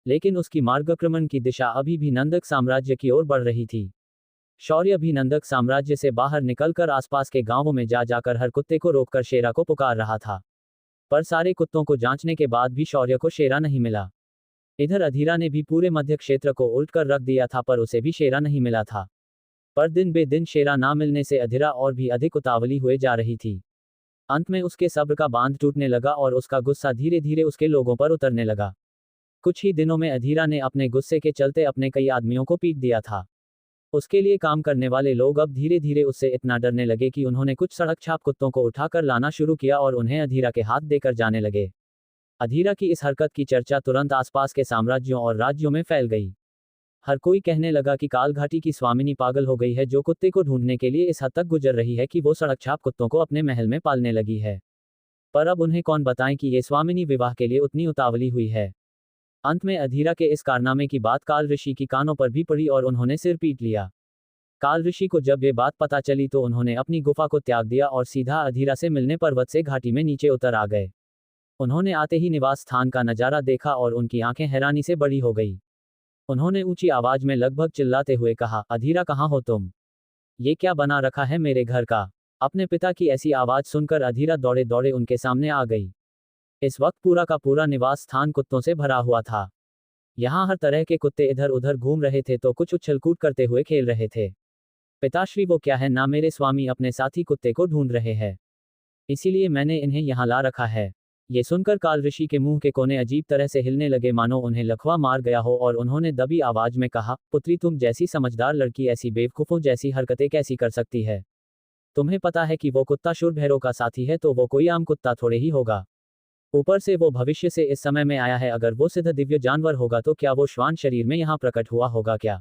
लेकिन उसकी मार्गक्रमण की दिशा अभी भी नंदक साम्राज्य की ओर बढ़ रही थी। शौर्य भी नंदक साम्राज्य से बाहर निकलकर आसपास के गांवों में जाकर हर कुत्ते को रोककर शेरा को पुकार रहा था, पर सारे कुत्तों को जांचने के बाद भी शौर्य को शेरा नहीं मिला। इधर अधीरा ने भी पूरे मध्य क्षेत्र को उल्ट कर रख दिया था पर उसे भी शेरा नहीं मिला था। पर दिन बे दिन शेरा ना मिलने से अधीरा और भी अधिक उतावली हुए जा रही थी। अंत में उसके सब्र का बांध टूटने लगा और उसका गुस्सा धीरे धीरे उसके लोगों पर उतरने लगा। कुछ ही दिनों में अधीरा ने अपने गुस्से के चलते अपने कई आदमियों को पीट दिया था। उसके लिए काम करने वाले लोग अब धीरे धीरे उससे इतना डरने लगे कि उन्होंने कुछ सड़क छाप कुत्तों को उठाकर लाना शुरू किया और उन्हें अधीरा के हाथ देकर जाने लगे। अधीरा की इस हरकत की चर्चा तुरंत आसपास के साम्राज्यों और राज्यों में फैल गई। हर कोई कहने लगा कि कालघाटी की स्वामिनी पागल हो गई है जो कुत्ते को ढूंढने के लिए इस हद तक गुजर रही है कि वो सड़क छाप कुत्तों को अपने महल में पालने लगी है। पर अब उन्हें कौन बताएं कि ये स्वामिनी विवाह के लिए उतनी उतावली हुई है। अंत में अधीरा के इस कारनामे की बात काल ऋषि की कानों पर भी पड़ी और उन्होंने सिर पीट लिया। काल ऋषि को जब ये बात पता चली तो उन्होंने अपनी गुफा को त्याग दिया और सीधा अधीरा से मिलने पर्वत से घाटी में नीचे उतर आ गए। उन्होंने आते ही निवास स्थान का नजारा देखा और उनकी आंखें हैरानी से बड़ी हो गई। उन्होंने ऊंची आवाज में लगभग चिल्लाते हुए कहा, अधीरा कहाँ हो तुम? ये क्या बना रखा है मेरे घर का? अपने पिता की ऐसी आवाज सुनकर अधीरा दौड़े दौड़े उनके सामने आ गई। इस वक्त पूरा का पूरा निवास स्थान कुत्तों से भरा हुआ था। यहाँ हर तरह के कुत्ते इधर उधर घूम रहे थे तो कुछ उछल कूद करते हुए खेल रहे थे। पिताश्री, वो क्या है ना, मेरे स्वामी अपने साथी कुत्ते को ढूंढ रहे हैं, इसीलिए मैंने इन्हें यहाँ ला रखा है। ये सुनकर काल ऋषि के मुंह के कोने अजीब तरह से हिलने लगे मानो उन्हें लकवा मार गया हो और उन्होंने दबी आवाज में कहा, पुत्री, तुम जैसी समझदार लड़की ऐसी बेवकूफों जैसी हरकतें कैसी कर सकती है? तुम्हें पता है कि वो कुत्ता शूरभैरव का साथी है तो वो कोई आम कुत्ता थोड़े ही होगा। ऊपर से वो भविष्य से इस समय में आया है। अगर वो सिद्ध दिव्य जानवर होगा तो क्या वो श्वान शरीर में यहाँ प्रकट हुआ होगा क्या?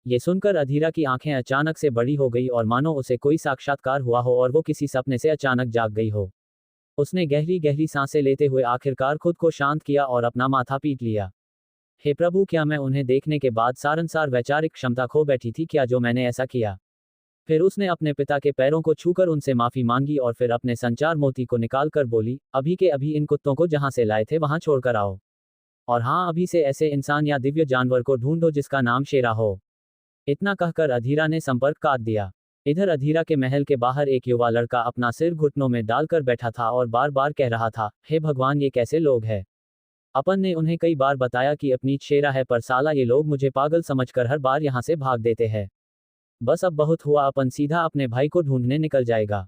ये सुनकर अधीरा की आंखें अचानक से बड़ी हो गई और मानो उसे कोई साक्षात्कार हुआ हो और वो किसी सपने से अचानक जाग गई हो। उसने गहरी गहरी सांसें लेते हुए आखिरकार खुद को शांत किया और अपना माथा पीट लिया। हे प्रभु, क्या मैं उन्हें देखने के बाद सारंसार वैचारिक क्षमता खो बैठी थी क्या जो मैंने ऐसा किया? फिर उसने अपने पिता के पैरों को छूकर उनसे माफी मांगी और फिर अपने संचार मोती को निकालकर बोली, अभी के अभी इन कुत्तों को जहां से लाए थे वहां छोड़कर आओ। और हाँ, अभी से ऐसे इंसान या दिव्य जानवर को ढूंढो जिसका नाम शेरा हो। इतना कहकर अधीरा ने संपर्क काट दिया। इधर अधीरा के महल के बाहर एक युवा लड़का अपना सिर घुटनों में डालकर बैठा था और बार बार कह रहा था, हे भगवान, ये कैसे लोग हैं? अपन ने उन्हें कई बार बताया कि अपनी शेरा है पर साला ये लोग मुझे पागल समझकर हर बार यहाँ से भाग देते हैं। बस अब बहुत हुआ, अपन सीधा अपने भाई को ढूंढने निकल जाएगा।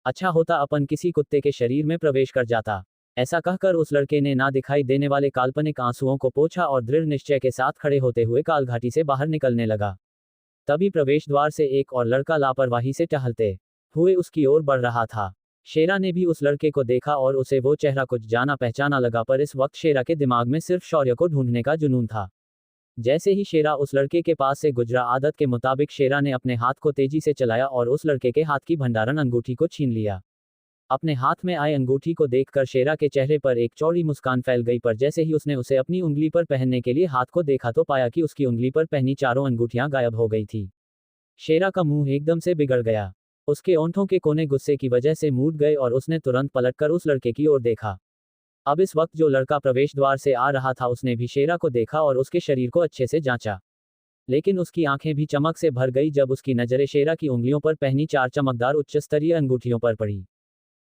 अच्छा होता अपन किसी कुत्ते के शरीर में प्रवेश कर जाता। ऐसा कहकर उस लड़के ने ना दिखाई देने वाले काल्पनिक आंसुओं को पोंछा और दृढ़ निश्चय के साथ खड़े होते हुए कालघाटी से बाहर निकलने लगा। तभी प्रवेश द्वार से एक और लड़का लापरवाही से टहलते हुए उसकी ओर बढ़ रहा था। शेरा ने भी उस लड़के को देखा और उसे वो चेहरा कुछ जाना पहचाना लगा, पर इस वक्त शेरा के दिमाग में सिर्फ शौर्य को ढूंढने का जुनून था। जैसे ही शेरा उस लड़के के पास से गुजरा, आदत के मुताबिक शेरा ने अपने हाथ को तेजी से चलाया और उस लड़के के हाथ की भंडारण अंगूठी को छीन लिया। अपने हाथ में आए अंगूठी को देखकर शेरा के चेहरे पर एक चौड़ी मुस्कान फैल गई, पर जैसे ही उसने उसे अपनी उंगली पर पहनने के लिए हाथ को देखा तो पाया कि उसकी उंगली पर पहनी चारों अंगूठियां गायब हो गई थी। शेरा का मुंह एकदम से बिगड़ गया। उसके ओंठों के कोने गुस्से की वजह से मूड गए और उसने तुरंत पलटकर उस लड़के की ओर देखा। अब इस वक्त जो लड़का प्रवेश द्वार से आ रहा था उसने भी शेरा को देखा और उसके शरीर को अच्छे से जांचा, लेकिन उसकी आंखें भी चमक से भर गई जब उसकी नजरें शेरा की उंगलियों पर पहनी 4 चमकदार उच्च स्तरीय अंगूठियों पर पड़ी।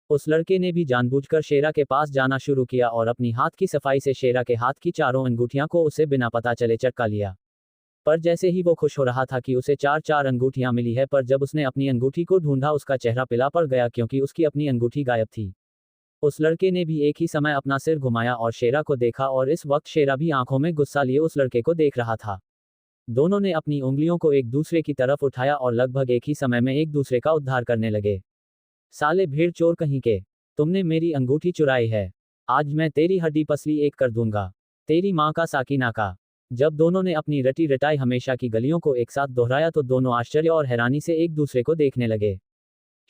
उस लड़के ने भी जानबूझकर शेरा के पास जाना शुरू किया और अपनी हाथ की सफाई से शेरा के हाथ की चारों अंगूठियां को उसे बिना पता चले चटका लिया। पर जैसे ही वो खुश हो रहा था कि उसे 4 अंगूठियां मिली है, पर जब उसने अपनी अंगूठी को ढूंढा उसका चेहरा पीला पड़ गया क्योंकि उसकी अपनी अंगूठी गायब थी। उस लड़के ने भी एक ही समय अपना सिर घुमाया और शेरा को देखा और इस वक्त शेरा भी आंखों में गुस्सा लिए उस लड़के को देख रहा था। दोनों ने अपनी उंगलियों को एक दूसरे की तरफ उठाया और लगभग एक ही समय में एक दूसरे का उद्धार करने लगे। साले भेड़ चोर कहीं के, तुमने मेरी अंगूठी चुराई है, आज मैं तेरी हड्डी पसली एक कर दूंगा, तेरी माँ का साकिना का। जब दोनों ने अपनी रटी रटाई हमेशा की गलियों को एक साथ दोहराया तो दोनों आश्चर्य और हैरानी से एक दूसरे को देखने लगे।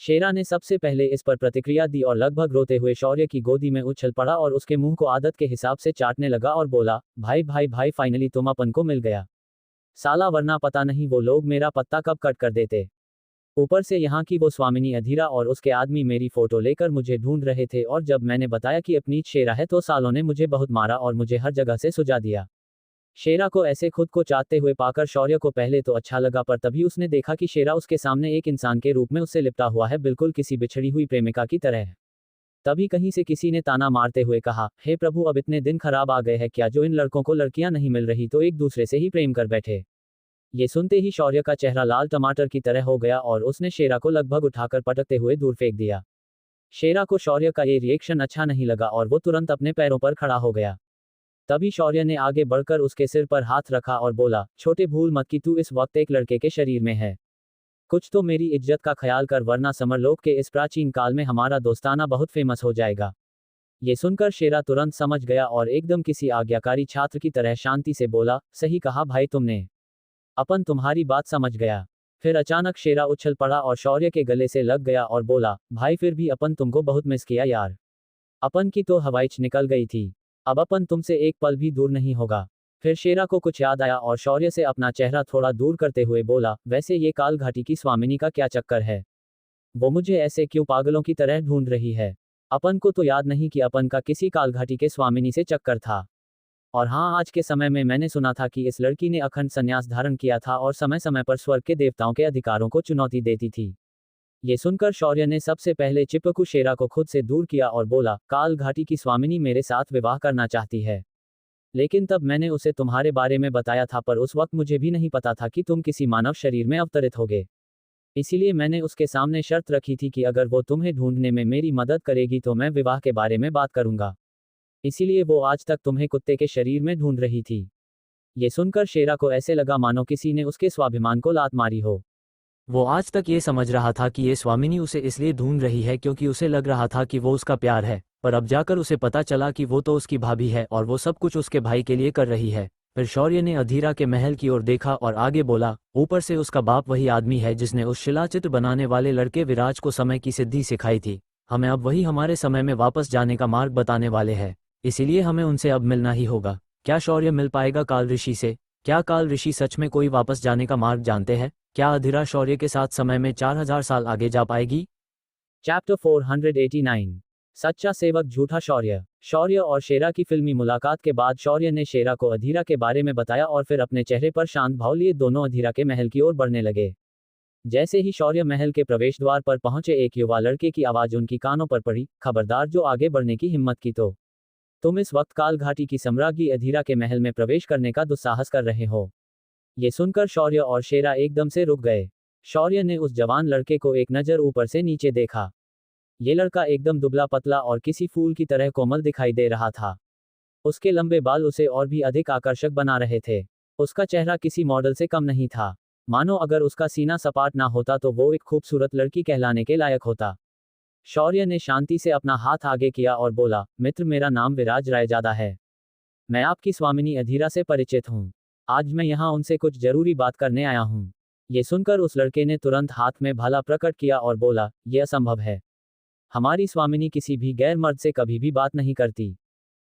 शेरा ने सबसे पहले इस पर प्रतिक्रिया दी और लगभग रोते हुए शौर्य की गोदी में उछल पड़ा और उसके मुंह को आदत के हिसाब से चाटने लगा और बोला, भाई भाई भाई, फाइनली तुम अपन को मिल गया साला, वरना पता नहीं वो लोग मेरा पत्ता कब कट कर देते। ऊपर से यहाँ की वो स्वामिनी अधीरा और उसके आदमी मेरी फोटो लेकर मुझे ढूंढ रहे थे और जब मैंने बताया कि अपनी शेरा है तो सालों ने मुझे बहुत मारा और मुझे हर जगह से सुझा दिया। शेरा को ऐसे खुद को चाटते हुए पाकर शौर्य को पहले तो अच्छा लगा, पर तभी उसने देखा कि शेरा उसके सामने एक इंसान के रूप में उससे लिपटा हुआ है, बिल्कुल किसी बिछड़ी हुई प्रेमिका की तरह। तभी कहीं से किसी ने ताना मारते हुए कहा, हे प्रभु, अब इतने दिन खराब आ गए हैं क्या जो इन लड़कों को लड़कियां नहीं मिल रही तो एक दूसरे से ही प्रेम कर बैठे। ये सुनते ही शौर्य का चेहरा लाल टमाटर की तरह हो गया और उसने शेरा को लगभग उठाकर पटकते हुए दूर फेंक दिया। शेरा को शौर्य का ये रिएक्शन अच्छा नहीं लगा और वो तुरंत अपने पैरों पर खड़ा हो गया। तभी शौर्य ने आगे बढ़कर उसके सिर पर हाथ रखा और बोला, छोटे भूल मत कि तू इस वक्त एक लड़के के शरीर में है, कुछ तो मेरी इज्जत का ख्याल कर वरना समरलोक के इस प्राचीन काल में हमारा दोस्ताना बहुत फेमस हो जाएगा। ये सुनकर शेरा तुरंत समझ गया और एकदम किसी आज्ञाकारी छात्र की तरह शांति से बोला, सही कहा भाई तुमने, अपन तुम्हारी बात समझ गया। फिर अचानक शेरा उछल पड़ा और शौर्य के गले से लग गया और बोला, भाई फिर भी अपन तुमको बहुत मिस किया यार, अपन की तो हवाईच निकल गई थी, अब अपन तुमसे एक पल भी दूर नहीं होगा। फिर शेरा को कुछ याद आया और शौर्य से अपना चेहरा थोड़ा दूर करते हुए बोला, वैसे ये काल घाटी की स्वामिनी का क्या चक्कर है, वो मुझे ऐसे क्यों पागलों की तरह ढूंढ रही है। अपन को तो याद नहीं कि अपन का किसी काल घाटी के स्वामिनी से चक्कर था। और हाँ, आज के समय में मैंने सुना था कि इस लड़की ने अखंड संन्यास धारण किया था और समय समय पर स्वर्ग के देवताओं के अधिकारों को चुनौती देती थी। ये सुनकर शौर्य ने सबसे पहले चिपकू शेरा को खुद से दूर किया और बोला, काल घाटी की स्वामिनी मेरे साथ विवाह करना चाहती है, लेकिन तब मैंने उसे तुम्हारे बारे में बताया था, पर उस वक्त मुझे भी नहीं पता था कि तुम किसी मानव शरीर में अवतरित होगे। इसीलिए मैंने उसके सामने शर्त रखी थी कि अगर वो तुम्हें ढूंढने में मेरी मदद करेगी तो मैं विवाह के बारे में बात करूंगा। इसीलिए वो आज तक तुम्हें कुत्ते के शरीर में ढूंढ रही थी। ये सुनकर शेरा को ऐसे लगा मानो किसी ने उसके स्वाभिमान को लात मारी हो। वो आज तक ये समझ रहा था कि ये स्वामिनी उसे इसलिए ढूंढ रही है क्योंकि उसे लग रहा था कि वो उसका प्यार है, पर अब जाकर उसे पता चला कि वो तो उसकी भाभी है और वो सब कुछ उसके भाई के लिए कर रही है। फिर शौर्य ने अधीरा के महल की ओर देखा और आगे बोला, ऊपर से उसका बाप वही आदमी है जिसने उस शिलाचित्र बनाने वाले लड़के विराज को समय की सिद्धि सिखाई थी। हमें अब वही हमारे समय में वापस जाने का मार्ग बताने वाले हैं, इसीलिए हमें उनसे अब मिलना ही होगा। क्या शौर्य मिल पाएगा काल ऋषि से? क्या काल ऋषि सच में कोई वापस जाने का मार्ग जानते हैं? क्या अधीरा शौर्य के साथ समय में 4000 साल आगे जा पाएगी? चैप्टर 489, सच्चा सेवक झूठा शौर्य। शौर्य और शेरा की फिल्मी मुलाकात के बाद शौर्य ने शेरा को अधीरा के बारे में बताया और फिर अपने चेहरे पर शांत भाव लिए दोनों अधीरा के महल की ओर बढ़ने लगे। जैसे ही शौर्य महल के प्रवेश द्वार पर पहुंचे एक युवा लड़के की आवाज उनकी कानों पर पड़ी, खबरदार जो आगे बढ़ने की हिम्मत की तो तुम इस वक्त काल घाटी की सम्राज्ञी अधीरा के महल में प्रवेश करने का दुस्साहस कर रहे हो। ये सुनकर शौर्य और शेरा एकदम से रुक गए। शौर्य ने उस जवान लड़के को एक नज़र ऊपर से नीचे देखा। ये लड़का एकदम दुबला पतला और किसी फूल की तरह कोमल दिखाई दे रहा था। उसके लंबे बाल उसे और भी अधिक आकर्षक बना रहे थे। उसका चेहरा किसी मॉडल से कम नहीं था। मानो अगर उसका सीना सपाट ना होता तो वो एक खूबसूरत लड़की कहलाने के लायक होता। शौर्य ने शांति से अपना हाथ आगे किया और बोला, मित्र, मेरा नाम विराज रायजादा है। मैं आपकी स्वामिनी अधीरा से परिचित हूँ। आज मैं यहाँ उनसे कुछ जरूरी बात करने आया हूँ। ये सुनकर उस लड़के ने तुरंत हाथ में भाला प्रकट किया और बोला, यह असंभव है। हमारी स्वामिनी किसी भी गैर मर्द से कभी भी बात नहीं करती।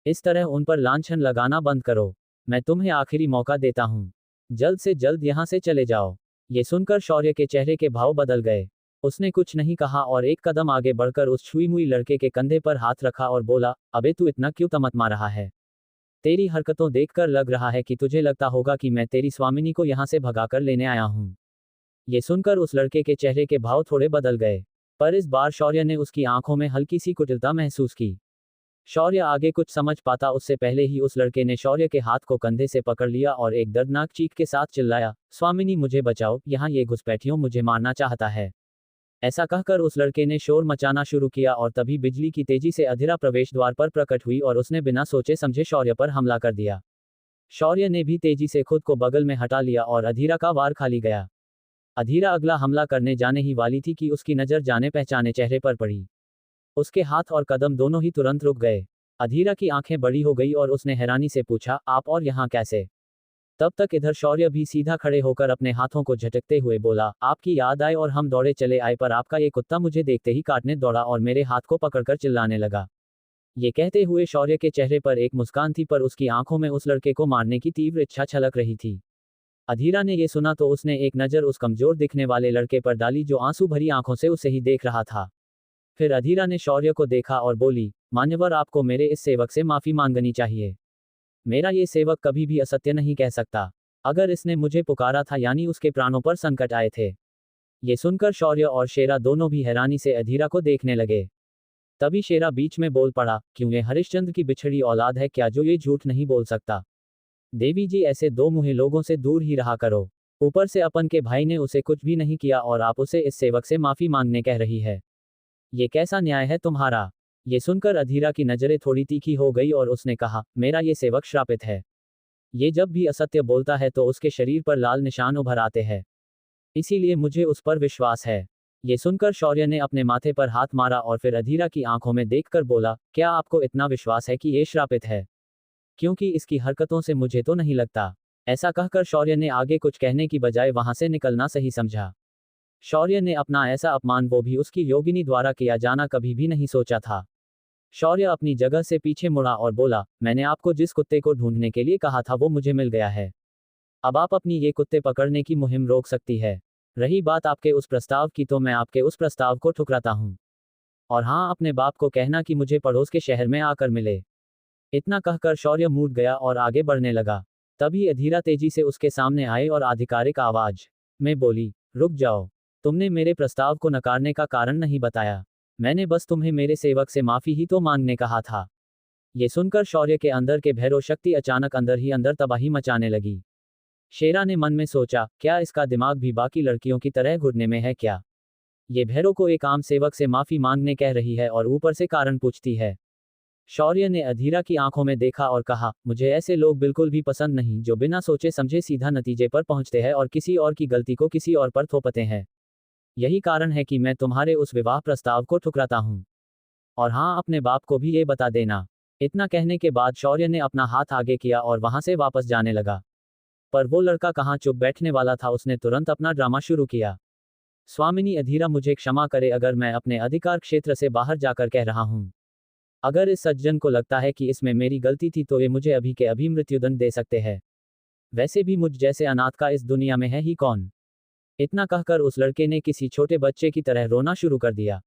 इस तरह उन पर लांछन लगाना बंद करो। मैं तुम्हें आखिरी मौका देता हूँ। जल्द से जल्द यहाँ से चले जाओ। ये सुनकर शौर्य के चेहरे के भाव बदल गए। उसने कुछ नहीं कहा और एक कदम आगे बढ़कर उस छुई मुई लड़के के कंधे पर हाथ रखा और बोला, अबे तू इतना क्यों तमतमा रहा है? तेरी हरकतों देखकर लग रहा है कि तुझे लगता होगा कि मैं तेरी स्वामिनी को यहाँ से भगाकर लेने आया हूँ। ये सुनकर उस लड़के के चेहरे के भाव थोड़े बदल गए, पर इस बार शौर्य ने उसकी आंखों में हल्की सी कुटिलता महसूस की। शौर्य आगे कुछ समझ पाता उससे पहले ही उस लड़के ने शौर्य के हाथ को कंधे से पकड़ लिया और एक दर्दनाक चीख के साथ चिल्लाया, स्वामिनी मुझे बचाओ, यहाँ ये घुसपैठियों मुझे मारना चाहता है। ऐसा कहकर उस लड़के ने शोर मचाना शुरू किया और तभी बिजली की तेजी से अधीरा प्रवेश द्वार पर प्रकट हुई और उसने बिना सोचे समझे शौर्य पर हमला कर दिया। शौर्य ने भी तेजी से खुद को बगल में हटा लिया और अधीरा का वार खाली गया। अधीरा अगला हमला करने जाने ही वाली थी कि उसकी नज़र जाने पहचाने चेहरे पर पड़ी। उसके हाथ और कदम दोनों ही तुरंत रुक गए। अधीरा की आंखें बड़ी हो गई और उसने हैरानी से पूछा, आप और यहाँ कैसे? तब तक इधर शौर्य भी सीधा खड़े होकर अपने हाथों को झटकते हुए बोला, आपकी याद आए और हम दौड़े चले आए, पर आपका ये कुत्ता मुझे देखते ही काटने दौड़ा और मेरे हाथ को पकड़कर चिल्लाने लगा। ये कहते हुए शौर्य के चेहरे पर एक मुस्कान थी, पर उसकी आंखों में उस लड़के को मारने की तीव्र इच्छा छलक रही थी। अधीरा ने ये सुना तो उसने एक नज़र उस कमजोर दिखने वाले लड़के पर डाली जो आंसू भरी आंखों से उसे ही देख रहा था। फिर अधीरा ने शौर्य को देखा और बोली, मान्यवर, आपको मेरे इस सेवक से माफी मांगनी चाहिए। मेरा ये सेवक कभी भी असत्य नहीं कह सकता। अगर इसने मुझे पुकारा था यानी उसके प्राणों पर संकट आए थे। ये सुनकर शौर्य और शेरा दोनों भी हैरानी से अधीरा को देखने लगे। तभी शेरा बीच में बोल पड़ा, क्यों ये हरिश्चंद्र की बिछड़ी औलाद है क्या जो ये झूठ नहीं बोल सकता? देवी जी, ऐसे दो मुँहे लोगों से दूर ही रहा करो। ऊपर से अपन के भाई ने उसे कुछ भी नहीं किया और आप उसे इस सेवक से माफी मांगने कह रही है। ये कैसा न्याय है तुम्हारा? ये सुनकर अधीरा की नजरें थोड़ी तीखी हो गई और उसने कहा, मेरा ये सेवक श्रापित है। ये जब भी असत्य बोलता है तो उसके शरीर पर लाल निशान उभर आते हैं, इसीलिए मुझे उस पर विश्वास है। ये सुनकर शौर्य ने अपने माथे पर हाथ मारा और फिर अधीरा की आंखों में देखकर बोला, क्या आपको इतना विश्वास है कि ये श्रापित है? क्योंकि इसकी हरकतों से मुझे तो नहीं लगता। ऐसा कहकर शौर्य ने आगे कुछ कहने की बजाय वहां से निकलना सही समझा। शौर्य ने अपना ऐसा अपमान, वो भी उसकी योगिनी द्वारा किया जाना, कभी भी नहीं सोचा था। शौर्य अपनी जगह से पीछे मुड़ा और बोला, मैंने आपको जिस कुत्ते को ढूंढने के लिए कहा था वो मुझे मिल गया है। अब आप अपनी ये कुत्ते पकड़ने की मुहिम रोक सकती है। रही बात आपके उस प्रस्ताव की, तो मैं आपके उस प्रस्ताव को ठुकराता हूँ। और हाँ, अपने बाप को कहना कि मुझे पड़ोस के शहर में आकर मिले। इतना कहकर शौर्य मूड गया और आगे बढ़ने लगा। तभी अधीरा तेजी से उसके सामने आए और आधिकारिक आवाज में बोली, रुक जाओ, तुमने मेरे प्रस्ताव को नकारने का कारण नहीं बताया। मैंने बस तुम्हें मेरे सेवक से माफी ही तो मांगने कहा था। ये सुनकर शौर्य के अंदर के भैरव शक्ति अचानक अंदर ही अंदर तबाही मचाने लगी। शेरा ने मन में सोचा, क्या इसका दिमाग भी बाकी लड़कियों की तरह घुटने में है क्या? ये भैरव को एक आम सेवक से माफी मांगने कह रही है और ऊपर से कारण पूछती है। शौर्य ने अधीरा की आंखों में देखा और कहा, मुझे ऐसे लोग बिल्कुल भी पसंद नहीं जो बिना सोचे समझे सीधा नतीजे पर पहुंचते हैं और किसी और की गलती को किसी और पर थोपते हैं। यही कारण है कि मैं तुम्हारे उस विवाह प्रस्ताव को ठुकराता हूँ। और हाँ, अपने बाप को भी ये बता देना। इतना कहने के बाद शौर्य ने अपना हाथ आगे किया और वहां से वापस जाने लगा। पर वो लड़का कहाँ चुप बैठने वाला था, उसने तुरंत अपना ड्रामा शुरू किया। स्वामिनी अधीरा, मुझे क्षमा करे अगर मैं अपने अधिकार क्षेत्र से बाहर जाकर कह रहा हूँ। अगर इस सज्जन को लगता है कि इसमें मेरी गलती थी तो ये मुझे अभी के अभी मृत्युदंड दे सकते हैं। वैसे भी मुझ जैसे अनाथ का इस दुनिया में है ही कौन? इतना कहकर उस लड़के ने किसी छोटे बच्चे की तरह रोना शुरू कर दिया।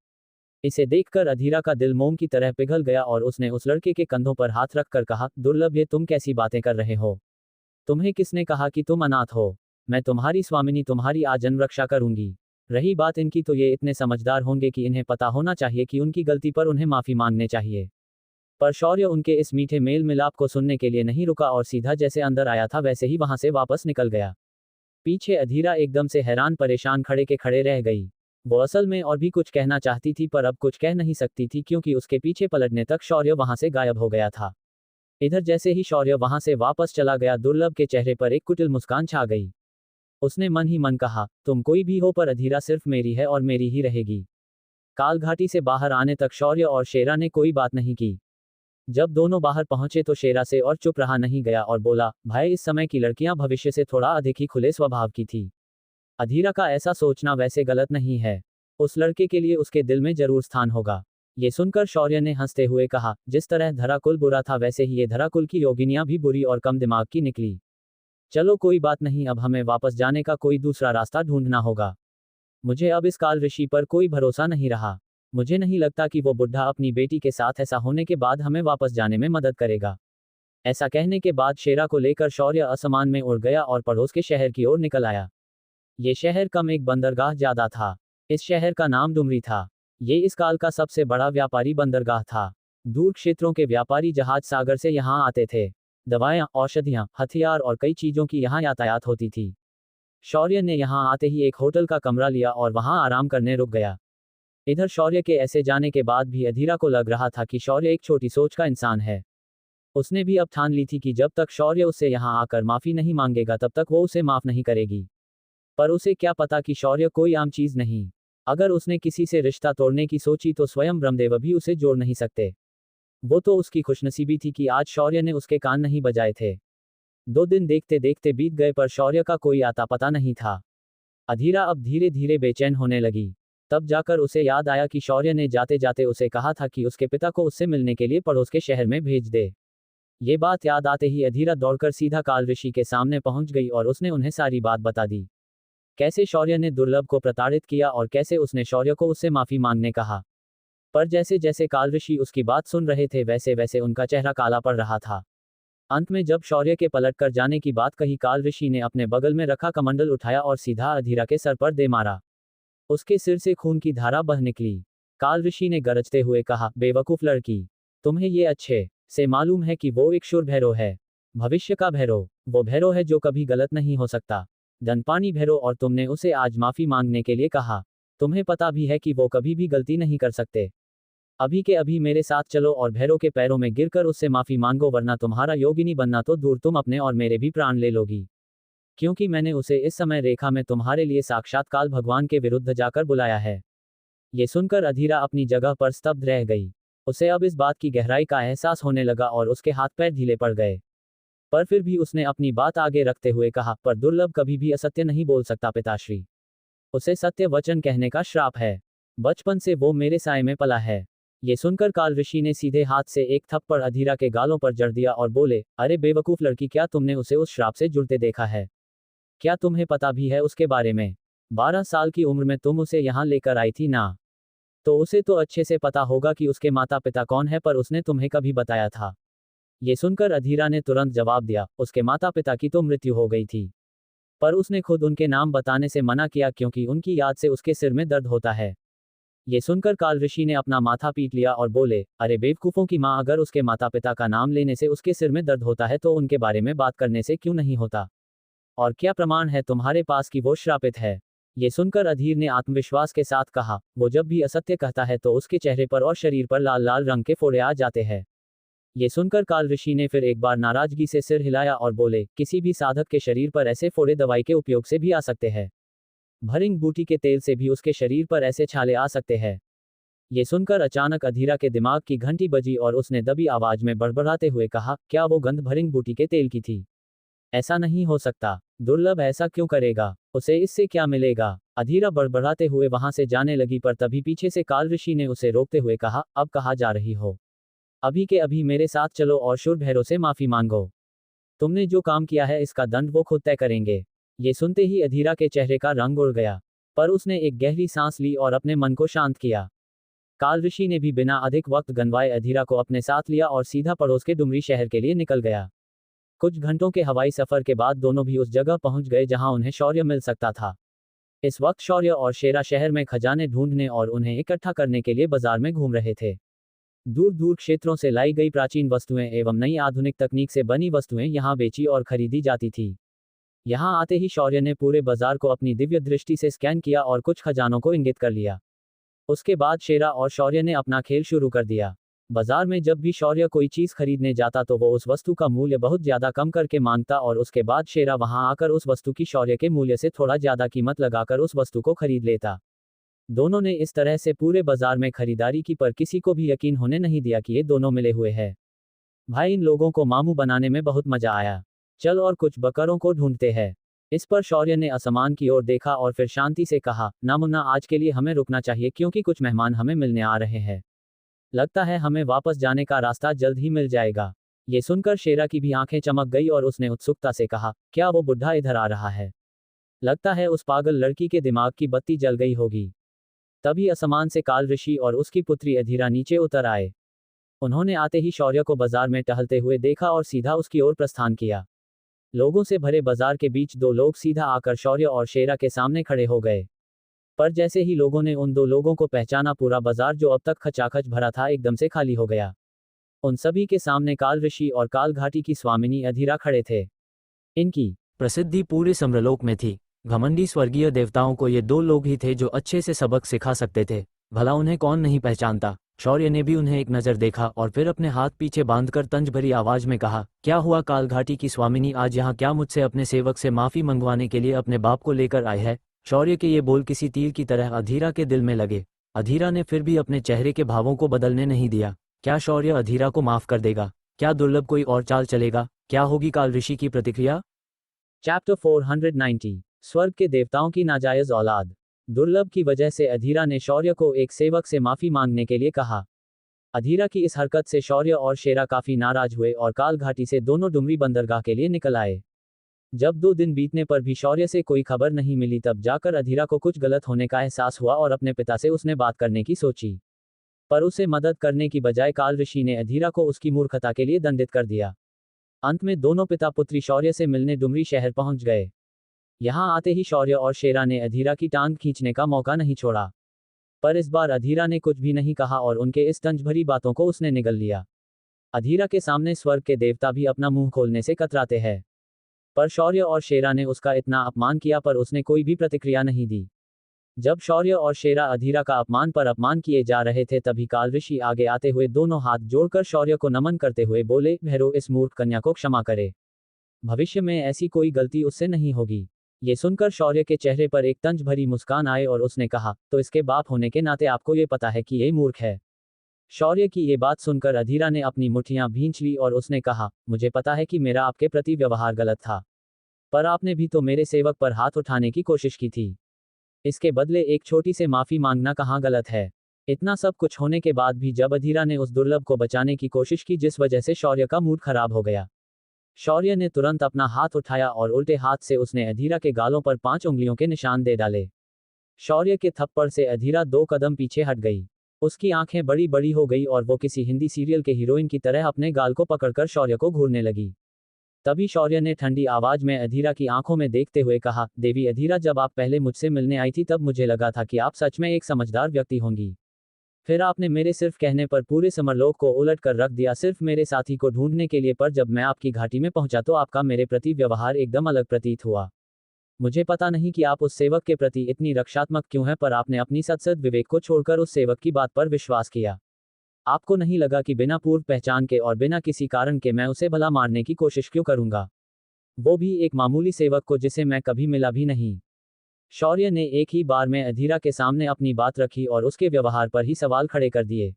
इसे देखकर अधीरा का दिल मोम की तरह पिघल गया और उसने उस लड़के के कंधों पर हाथ रखकर कहा, दुर्लभ, ये तुम कैसी बातें कर रहे हो? तुम्हें किसने कहा कि तुम अनाथ हो? मैं तुम्हारी स्वामिनी तुम्हारी आजन्म रक्षा करूंगी। रही बात इनकी, तो ये इतने समझदार होंगे कि इन्हें पता होना चाहिए कि उनकी गलती पर उन्हें माफी मांगने चाहिए। पर शौर्य उनके इस मीठे मेल मिलाप को सुनने के लिए नहीं रुका और सीधा जैसे अंदर आया था वैसे ही वहां से वापस निकल गया। पीछे अधीरा एकदम से हैरान परेशान खड़े के खड़े रह गई। वो असल में और भी कुछ कहना चाहती थी पर अब कुछ कह नहीं सकती थी क्योंकि उसके पीछे पलटने तक शौर्य वहां से गायब हो गया था। इधर जैसे ही शौर्य वहां से वापस चला गया, दुर्लभ के चेहरे पर एक कुटिल मुस्कान छा गई। उसने मन ही मन कहा, तुम कोई भी हो पर अधीरा सिर्फ मेरी है और मेरी ही रहेगी। काल घाटी से बाहर आने तक शौर्य और शेरा ने कोई बात नहीं की। जब दोनों बाहर पहुंचे तो शेरा से और चुप रहा नहीं गया और बोला, भाई इस समय की लड़कियां भविष्य से थोड़ा अधिक ही खुले स्वभाव की थी। अधीरा का ऐसा सोचना वैसे गलत नहीं है। उस लड़के के लिए उसके दिल में जरूर स्थान होगा। ये सुनकर शौर्य ने हंसते हुए कहा, जिस तरह धराकुल बुरा था वैसे ही ये धराकुल की योगिनियां भी बुरी और कम दिमाग की निकली। चलो कोई बात नहीं, अब हमें वापस जाने का कोई दूसरा रास्ता ढूंढना होगा। मुझे अब इस काल ऋषि पर कोई भरोसा नहीं रहा। मुझे नहीं लगता कि वो बुढ़ा अपनी बेटी के साथ ऐसा होने के बाद हमें वापस जाने में मदद करेगा। ऐसा कहने के बाद शेरा को लेकर शौर्य आसमान में उड़ गया और पड़ोस के शहर की ओर निकल आया। ये शहर कम एक बंदरगाह ज्यादा था। इस शहर का नाम डुमरी था। ये इस काल का सबसे बड़ा व्यापारी बंदरगाह था। दूर क्षेत्रों के व्यापारी जहाज सागर से यहाँ आते थे। दवाएं, औषधियां, हथियार और कई चीजों की यहाँ यातायात होती थी। शौर्य ने यहाँ आते ही एक होटल का कमरा लिया और वहां आराम करने रुक गया। इधर शौर्य के ऐसे जाने के बाद भी अधीरा को लग रहा था कि शौर्य एक छोटी सोच का इंसान है। उसने भी अब ठान ली थी कि जब तक शौर्य उससे यहाँ आकर माफी नहीं मांगेगा तब तक वो उसे माफ नहीं करेगी। पर उसे क्या पता कि शौर्य कोई आम चीज नहीं। अगर उसने किसी से रिश्ता तोड़ने की सोची तो स्वयं ब्रह्मदेव भी उसे जोड़ नहीं सकते। वो तो उसकी खुशनसीबी थी कि आज शौर्य ने उसके कान नहीं बजाए थे। 2 दिन देखते देखते बीत गए पर शौर्य का कोई आता पता नहीं था। अधीरा अब धीरे धीरे बेचैन होने लगी। तब जाकर उसे याद आया कि शौर्य ने जाते जाते उसे कहा था कि उसके पिता को उससे मिलने के लिए पड़ोस के शहर में भेज दे। ये बात याद आते ही अधीरा दौड़कर सीधा काल ऋषि के सामने पहुंच गई और उसने उन्हें सारी बात बता दी। कैसे शौर्य ने दुर्लभ को प्रताड़ित किया और कैसे उसने शौर्य को उससे माफी मांगने कहा। पर जैसे जैसे काल ऋषि उसकी बात सुन रहे थे वैसे वैसे उनका चेहरा काला पड़ रहा था। अंत में जब शौर्य के पलट कर जाने की बात कही, काल ऋषि ने अपने बगल में रखा कमंडल उठाया और सीधा अधीरा के सर पर दे मारा। उसके सिर से खून की धारा बह निकली। काल ऋषि ने गरजते हुए कहा, बेवकूफ लड़की, तुम्हें ये अच्छे से मालूम है कि वो एक शूर भैरव है, भविष्य का भैरव। वो भैरव है जो कभी गलत नहीं हो सकता, दनपानी भैरव, और तुमने उसे आज माफी मांगने के लिए कहा। तुम्हें पता भी है कि वो कभी भी गलती नहीं कर सकते। अभी के अभी मेरे साथ चलो और भैरव के पैरों में गिरकर उससे माफी मांगो, वरना तुम्हारा योगिनी बनना तो दूर, तुम अपने और मेरे भी प्राण ले लोगी। क्योंकि मैंने उसे इस समय रेखा में तुम्हारे लिए साक्षात काल भगवान के विरुद्ध जाकर बुलाया है। ये सुनकर अधीरा अपनी जगह पर स्तब्ध रह गई। उसे अब इस बात की गहराई का एहसास होने लगा और उसके हाथ पैर ढीले पड़ गए। पर फिर भी उसने अपनी बात आगे रखते हुए कहा, पर दुर्लभ कभी भी असत्य नहीं बोल सकता पिताश्री। उसे सत्य वचन कहने का श्राप है। बचपन से वो मेरे साए में पला है। ये सुनकर काल ऋषि ने सीधे हाथ से एक थप्पड़ अधीरा के गालों पर जड़ दिया और बोले, अरे बेवकूफ लड़की, क्या तुमने उसे उस श्राप से जुड़ते देखा है? क्या तुम्हें पता भी है उसके बारे में? 12 साल की उम्र में तुम उसे यहाँ लेकर आई थी ना? तो उसे तो अच्छे से पता होगा कि उसके माता पिता कौन है, पर उसने तुम्हें कभी बताया था? ये सुनकर अधीरा ने तुरंत जवाब दिया, उसके माता पिता की तो मृत्यु हो गई थी, पर उसने खुद उनके नाम बताने से मना किया क्योंकि उनकी याद से उसके सिर में दर्द होता है। ये सुनकर काल ऋषि ने अपना माथा पीट लिया और बोले, अरे बेवकूफों की माँ, अगर उसके माता पिता का नाम लेने से उसके सिर में दर्द होता है तो उनके बारे में बात करने से क्यों नहीं होता? और क्या प्रमाण है तुम्हारे पास कि वो श्रापित है? ये सुनकर अधीर ने आत्मविश्वास के साथ कहा, वो जब भी असत्य कहता है तो उसके चेहरे पर और शरीर पर लाल लाल रंग के फोड़े आ जाते हैं। ये सुनकर काल ऋषि ने फिर एक बार नाराजगी से सिर हिलाया और बोले, किसी भी साधक के शरीर पर ऐसे फोड़े दवाई के उपयोग से भी आ सकते हैं। भरिंग बूटी के तेल से भी उसके शरीर पर ऐसे छाले आ सकते हैं। ये सुनकर अचानक अधीरा के दिमाग की घंटी बजी और उसने दबी आवाज में बड़बड़ाते हुए कहा, क्या वो गंध भरिंग बूटी के तेल की थी? ऐसा नहीं हो सकता। दुर्लभ ऐसा क्यों करेगा? उसे इससे क्या मिलेगा? अधीरा बड़बड़ाते हुए वहां से जाने लगी, पर तभी पीछे से काल ऋषि ने उसे रोकते हुए कहा, अब कहाँ जा रही हो? अभी के अभी मेरे साथ चलो और शूर भैरव से माफी मांगो। तुमने जो काम किया है इसका दंड वो खुद तय करेंगे। ये सुनते ही अधीरा के चेहरे का रंग उड़ गया, पर उसने एक गहरी सांस ली और अपने मन को शांत किया। काल ऋषि ने भी बिना अधिक वक्त गंवाए अधीरा को अपने साथ लिया और सीधा पड़ोस के डुमरी शहर के लिए निकल गया। कुछ घंटों के हवाई सफर के बाद दोनों भी उस जगह पहुंच गए जहां उन्हें शौर्य मिल सकता था। इस वक्त शौर्य और शेरा शहर में खजाने ढूंढने और उन्हें इकट्ठा करने के लिए बाजार में घूम रहे थे। दूर दूर क्षेत्रों से लाई गई प्राचीन वस्तुएं एवं नई आधुनिक तकनीक से बनी वस्तुएं यहां बेची और खरीदी जाती थी। यहाँ आते ही शौर्य ने पूरे बाजार को अपनी दिव्य दृष्टि से स्कैन किया और कुछ खजानों को इंगित कर लिया। उसके बाद शेरा और शौर्य ने अपना खेल शुरू कर दिया। बाजार में जब भी शौर्य कोई चीज खरीदने जाता तो वो उस वस्तु का मूल्य बहुत ज्यादा कम करके मांगता और उसके बाद शेरा वहां आकर उस वस्तु की शौर्य के मूल्य से थोड़ा ज्यादा कीमत लगाकर उस वस्तु को खरीद लेता। दोनों ने इस तरह से पूरे बाजार में खरीदारी की, पर किसी को भी यकीन होने नहीं दिया कि ये दोनों मिले हुए हैं। भाई, इन लोगों को मामू बनाने में बहुत मजा आया। चल और कुछ बकरों को ढूंढते हैं। इस पर शौर्य ने आसमान की ओर देखा और फिर शांति से कहा, ना मुन्ना, आज के लिए हमें रुकना चाहिए क्योंकि कुछ मेहमान हमें मिलने आ रहे हैं। लगता है हमें वापस जाने का रास्ता जल्द ही मिल जाएगा। ये सुनकर शेरा की भी आंखें चमक गई और उसने उत्सुकता से कहा, क्या वो बुढ़ा इधर आ रहा है? लगता है उस पागल लड़की के दिमाग की बत्ती जल गई होगी। तभी आसमान से काल ऋषि और उसकी पुत्री अधीरा नीचे उतर आए। उन्होंने आते ही शौर्य को बाजार में टहलते हुए देखा और सीधा उसकी ओर प्रस्थान किया। लोगों से भरे बाजार के बीच दो लोग सीधा आकर शौर्य और शेरा के सामने खड़े हो गए। पर जैसे ही लोगों ने उन दो लोगों को पहचाना, पूरा बाजार जो अब तक खचाखच भरा था एकदम से खाली हो गया। उन सभी के सामने काल ऋषि और काल घाटी की स्वामिनी अधीरा खड़े थे। इनकी प्रसिद्धि पूरे सम्रलोक में थी। घमंडी स्वर्गीय देवताओं को ये दो लोग ही थे जो अच्छे से सबक सिखा सकते थे। भला उन्हें कौन नहीं पहचानता। शौर्य ने भी उन्हें एक नज़र देखा और फिर अपने हाथ पीछे बांधकर तंज भरी आवाज में कहा, क्या हुआ काल घाटी की स्वामिनी, आज यहाँ क्या मुझसे अपने सेवक से माफी मंगवाने के लिए अपने बाप को लेकर आए है? शौर्य के ये बोल किसी तीर की तरह अधीरा के दिल में लगे। अधीरा ने फिर भी अपने चेहरे के भावों को बदलने नहीं दिया। क्या शौर्य अधीरा को माफ कर देगा? क्या दुर्लभ कोई और चाल चलेगा? क्या होगी काल ऋषि की प्रतिक्रिया? चैप्टर 490 स्वर्ग के देवताओं की नाजायज औलाद। दुर्लभ की वजह से अधीरा ने शौर्य को एक सेवक से माफी मांगने के लिए कहा। अधीरा की इस हरकत से शौर्य और शेरा काफी नाराज हुए और काल घाटी से दोनों डुमरी बंदरगाह के लिए निकल आए। जब 2 दिन बीतने पर भी शौर्य से कोई खबर नहीं मिली, तब जाकर अधीरा को कुछ गलत होने का एहसास हुआ और अपने पिता से उसने बात करने की सोची। पर उसे मदद करने की बजाय काल ऋषि ने अधीरा को उसकी मूर्खता के लिए दंडित कर दिया। अंत में दोनों पिता पुत्री शौर्य से मिलने डुमरी शहर पहुंच गए। यहाँ आते ही शौर्य और शेरा ने अधीरा की टांग खींचने का मौका नहीं छोड़ा। पर इस बार अधीरा ने कुछ भी नहीं कहा और उनके इस तंज भरी बातों को उसने निगल लिया। अधीरा के सामने स्वर्ग के देवता भी अपना मुंह खोलने से कतराते हैं। पर शौर्य और शेरा ने उसका इतना अपमान किया, पर उसने कोई भी प्रतिक्रिया नहीं दी। जब शौर्य और शेरा अधीरा का अपमान पर अपमान किए जा रहे थे, तभी काल ऋषि आगे आते हुए दोनों हाथ जोड़कर शौर्य को नमन करते हुए बोले, भैरव, इस मूर्ख कन्या को क्षमा करे। भविष्य में ऐसी कोई गलती उससे नहीं होगी। ये सुनकर शौर्य के चेहरे पर एक तंज भरी मुस्कान आए और उसने कहा, तो इसके बाप होने के नाते आपको ये पता है कि ये मूर्ख है? शौर्य की ये बात सुनकर अधीरा ने अपनी मुट्ठियां भींच ली और उसने कहा, मुझे पता है कि मेरा आपके प्रति व्यवहार गलत था, पर आपने भी तो मेरे सेवक पर हाथ उठाने की कोशिश की थी। इसके बदले एक छोटी से माफी मांगना कहाँ गलत है? इतना सब कुछ होने के बाद भी जब अधीरा ने उस दुर्लभ को बचाने की कोशिश की, जिस वजह से शौर्य का मूड खराब हो गया, शौर्य ने तुरंत अपना हाथ उठाया और उल्टे हाथ से उसने अधीरा के गालों पर 5 उंगलियों के निशान दे डाले। शौर्य के थप्पड़ से अधीरा 2 कदम पीछे हट गई। उसकी आंखें बड़ी बड़ी हो गई और वो किसी हिंदी सीरियल के हीरोइन की तरह अपने गाल को पकड़कर शौर्य को घूरने लगी। तभी शौर्य ने ठंडी आवाज में अधीरा की आंखों में देखते हुए कहा, देवी अधीरा, जब आप पहले मुझसे मिलने आई थी तब मुझे लगा था कि आप सच में एक समझदार व्यक्ति होंगी। फिर आपने मेरे सिर्फ कहने पर पूरे समरलोक को उलट कर रख दिया, सिर्फ मेरे साथी को ढूंढने के लिए। पर जब मैं आपकी घाटी में पहुंचा तो आपका मेरे प्रति व्यवहार एकदम अलग प्रतीत हुआ। मुझे पता नहीं कि आप उस सेवक के प्रति इतनी रक्षात्मक क्यों हैं, पर आपने अपनी सद्सद विवेक को छोड़कर उस सेवक की बात पर विश्वास किया। आपको नहीं लगा कि बिना पूर्व पहचान के और बिना किसी कारण के मैं उसे भला मारने की कोशिश क्यों करूंगा, वो भी एक मामूली सेवक को जिसे मैं कभी मिला भी नहीं। शौर्य ने एक ही बार में अधीरा के सामने अपनी बात रखी और उसके व्यवहार पर ही सवाल खड़े कर दिए।